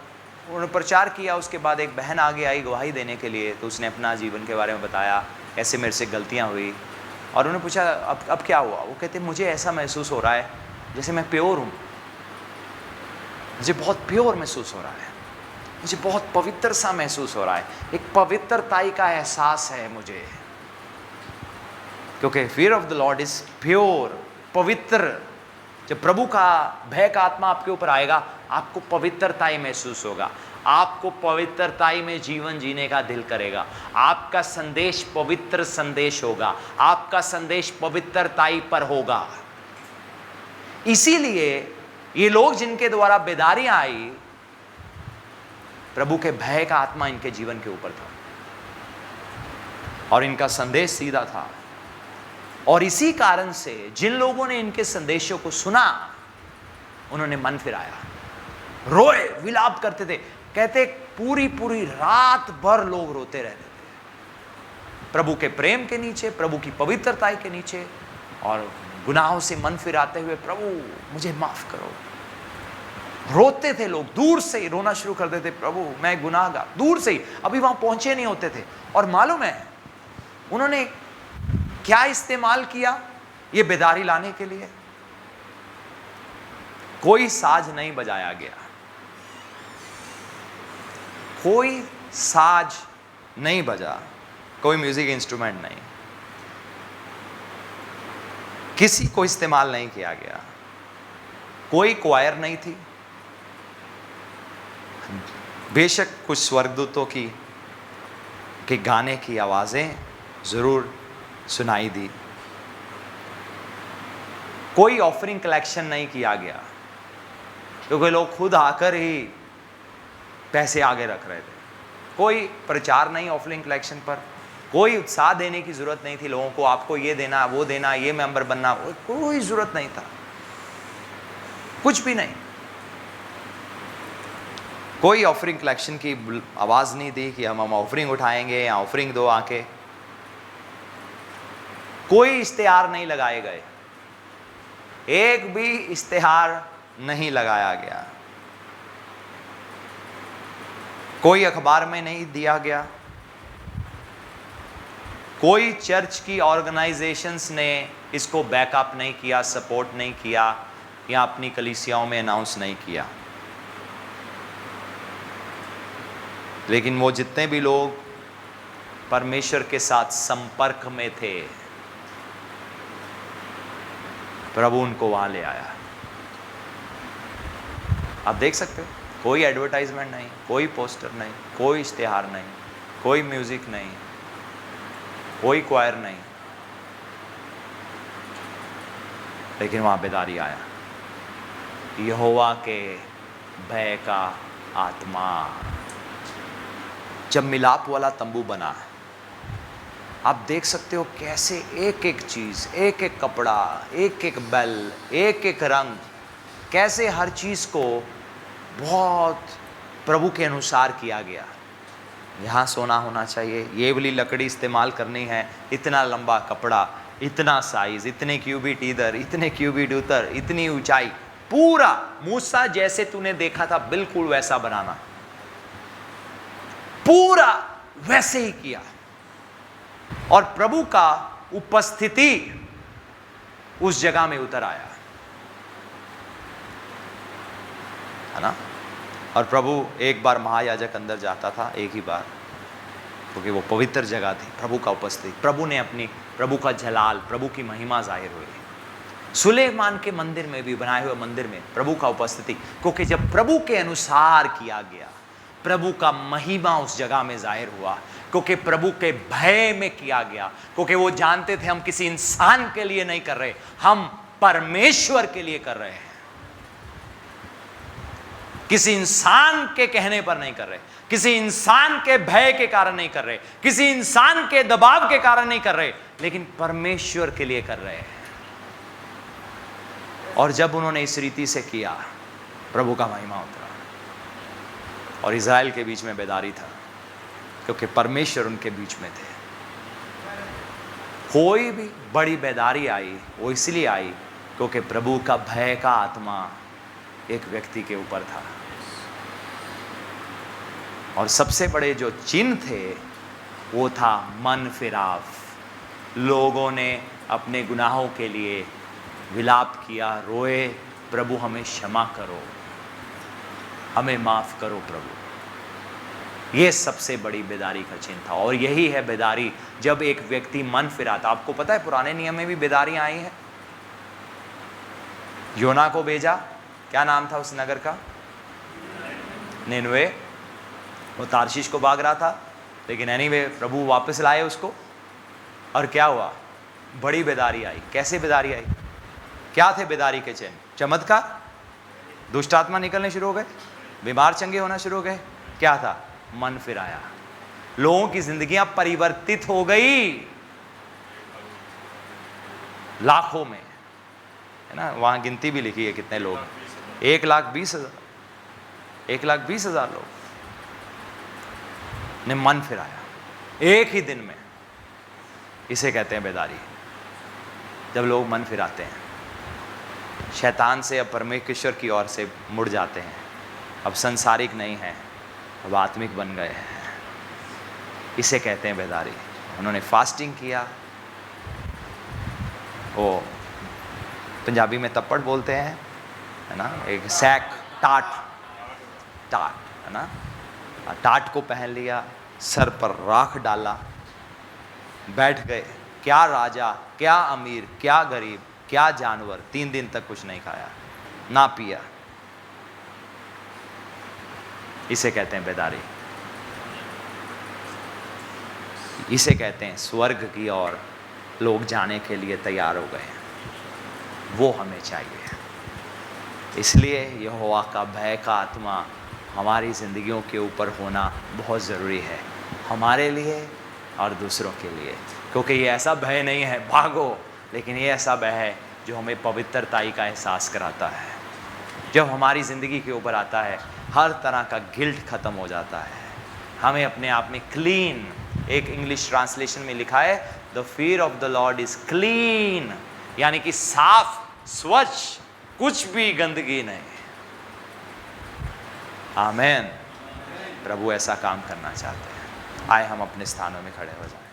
उन्होंने प्रचार किया। उसके बाद एक बहन आगे आई गवाही देने के लिए, तो उसने अपना जीवन के बारे में बताया, ऐसे मेरे से गलतियाँ हुई। और उन्होंने पूछा अब क्या हुआ? वो कहते मुझे ऐसा महसूस हो रहा है जैसे मैं प्योर हूँ, मुझे बहुत प्योर महसूस हो रहा है, मुझे बहुत पवित्र सा महसूस हो रहा है, एक पवित्रताई का एहसास है मुझे, क्योंकि fear of the Lord is pure, पवित्र। जब प्रभु का भय का आत्मा आपके ऊपर आएगा, आपको पवित्रताई महसूस होगा, आपको पवित्रताई में जीवन जीने का दिल करेगा, आपका संदेश पवित्र संदेश होगा, आपका संदेश पवित्रताई पर होगा। इसीलिए ये लोग जिनके द्वारा बेदारियां आई, प्रभु के भय का आत्मा इनके जीवन के ऊपर था और इनका संदेश सीधा था। और इसी कारण से जिन लोगों ने इनके संदेशों को सुना, उन्होंने मन फिराया, रोए, विलाप करते थे। कहते पूरी पूरी रात भर लोग रोते रहते थे प्रभु के प्रेम के नीचे, प्रभु की पवित्रता के नीचे, और गुनाहों से मन फिराते हुए, प्रभु मुझे माफ करो। रोते थे लोग, दूर से ही रोना शुरू कर देते, प्रभु मैं गुनाहगार, दूर से ही, अभी वहां पहुंचे नहीं होते थे। और मालूम है उन्होंने क्या इस्तेमाल किया ये बेदारी लाने के लिए? कोई साज नहीं बजाया गया, कोई साज नहीं बजा, कोई म्यूजिक इंस्ट्रूमेंट नहीं, किसी को इस्तेमाल नहीं किया गया, कोई क्वायर नहीं थी। बेशक कुछ स्वर्गदूतों के गाने की आवाजें जरूर सुनाई दी। कोई ऑफरिंग कलेक्शन नहीं किया गया, क्योंकि लोग खुद आकर ही पैसे आगे रख रहे थे। कोई प्रचार नहीं ऑफरिंग कलेक्शन पर, कोई उत्साह देने की जरूरत नहीं थी लोगों को, आपको ये देना, वो देना, ये मेंबर बनना, कोई जरूरत नहीं था, कुछ भी नहीं। कोई ऑफरिंग कलेक्शन की आवाज नहीं दी कि हम ऑफरिंग उठाएंगे या ऑफरिंग दो आके। कोई इश्तेहार नहीं लगाए गए, एक भी इश्तेहार नहीं लगाया गया, कोई अखबार में नहीं दिया गया, कोई चर्च की ऑर्गेनाइजेशंस ने इसको बैकअप नहीं किया, सपोर्ट नहीं किया, या अपनी कलीसियाओं में अनाउंस नहीं किया। लेकिन वो जितने भी लोग परमेश्वर के साथ संपर्क में थे, प्रभु उनको वहां ले आया। आप देख सकते हो, कोई एडवर्टाइजमेंट नहीं, कोई पोस्टर नहीं, कोई इश्तेहार नहीं, कोई म्यूजिक नहीं, कोई क्वायर नहीं, लेकिन वहां बेदारी आया, यहोवा के भय का आत्मा। जब मिलाप वाला तंबू बना, आप देख सकते हो कैसे एक एक चीज, एक एक कपड़ा, एक एक बेल, एक एक रंग, कैसे हर चीज को बहुत प्रभु के अनुसार किया गया। यहाँ सोना होना चाहिए, ये वाली लकड़ी इस्तेमाल करनी है, इतना लंबा कपड़ा, इतना साइज, इतने क्यूबिट इधर, इतने क्यूबिट उधर, इतनी ऊंचाई, पूरा मूसा जैसे तूने देखा था बिल्कुल वैसा बनाना, पूरा वैसे ही किया। और प्रभु का उपस्थिति उस जगह में उतर आया, है ना। और प्रभु एक बार महायाजक अंदर जाता था, एक ही बार, क्योंकि वो पवित्र जगह थी, प्रभु का उपस्थिति, प्रभु का जलाल, प्रभु की महिमा जाहिर हुई। सुलेमान के मंदिर में भी, बनाए हुए मंदिर में प्रभु का उपस्थिति, क्योंकि जब प्रभु के अनुसार किया गया, प्रभु का महिमा उस जगह में जाहिर हुआ, क्योंकि प्रभु के भय में किया गया, क्योंकि वो जानते थे हम किसी इंसान के लिए नहीं कर रहे, हम परमेश्वर के लिए कर रहे हैं, किसी इंसान के कहने पर नहीं कर रहे, किसी इंसान के भय के कारण नहीं कर रहे, किसी इंसान के दबाव के कारण नहीं कर रहे, लेकिन परमेश्वर के लिए कर रहे हैं। और जब उन्होंने इस रीति से किया, प्रभु का महिमा उतरा और इज़राइल के बीच में बेदारी था, क्योंकि परमेश्वर उनके बीच में थे। कोई भी बड़ी बेदारी आई, वो इसलिए आई क्योंकि प्रभु का भय का आत्मा एक व्यक्ति के ऊपर था। और सबसे बड़े जो चिन्ह थे वो था मन फिराव। लोगों ने अपने गुनाहों के लिए विलाप किया, रोए, प्रभु हमें क्षमा करो, हमें माफ करो प्रभु। ये सबसे बड़ी बेदारी का चिन्ह था। और यही है बेदारी, जब एक व्यक्ति मन फिराता। आपको पता है पुराने नियम में भी बेदारियां आई हैं। योना को भेजा, क्या नाम था उस नगर का? निनवे। वो तारशीश को भाग रहा था, लेकिन एनीवे प्रभु वापस लाए उसको। और क्या हुआ? बड़ी बेदारी आई। कैसे बेदारी आई? क्या थे बेदारी के चिन्ह? चमत्कार, दुष्ट आत्मा निकलने शुरू हो गए, बीमार चंगे होना शुरू हो गए। क्या था? मन फिराया। लोगों की जिंदगियां परिवर्तित हो गई, लाखों में, है ना? वहां गिनती भी लिखी है कितने लोग, 1,20,000 लोग ने मन फिराया एक ही दिन में। इसे कहते हैं बेदारी। जब लोग मन फिराते हैं, शैतान से अब परमेश्वर की ओर से मुड़ जाते हैं, अब संसारिक नहीं है, अब आत्मिक बन गए हैं, इसे कहते हैं बेदारी। उन्होंने फास्टिंग किया, वो पंजाबी में तप्पड़ बोलते हैं, है ना, एक सैक, टाट, है ना, टाट को पहन लिया, सर पर राख डाला, बैठ गए। क्या राजा, क्या अमीर, क्या गरीब, क्या जानवर, 3 दिन तक कुछ नहीं खाया ना पिया। इसे कहते हैं बेदारी। इसे कहते हैं स्वर्ग की ओर लोग जाने के लिए तैयार हो गए। वो हमें चाहिए। इसलिए यहोवा का भय का आत्मा हमारी ज़िंदगियों के ऊपर होना बहुत ज़रूरी है, हमारे लिए और दूसरों के लिए। क्योंकि ये ऐसा भय नहीं है भागो, लेकिन ये ऐसा भय है जो हमें पवित्रताई का एहसास कराता है। जब हमारी ज़िंदगी के ऊपर आता है, हर तरह का गिल्ट ख़त्म हो जाता है। हमें अपने आप में क्लीन, एक इंग्लिश ट्रांसलेशन में लिखा है, the fear of the Lord is clean, यानी कि साफ, स्वच्छ, कुछ भी गंदगी नहीं। आमेन। प्रभु ऐसा काम करना चाहते हैं। आए हम अपने स्थानों में खड़े हो जाएं।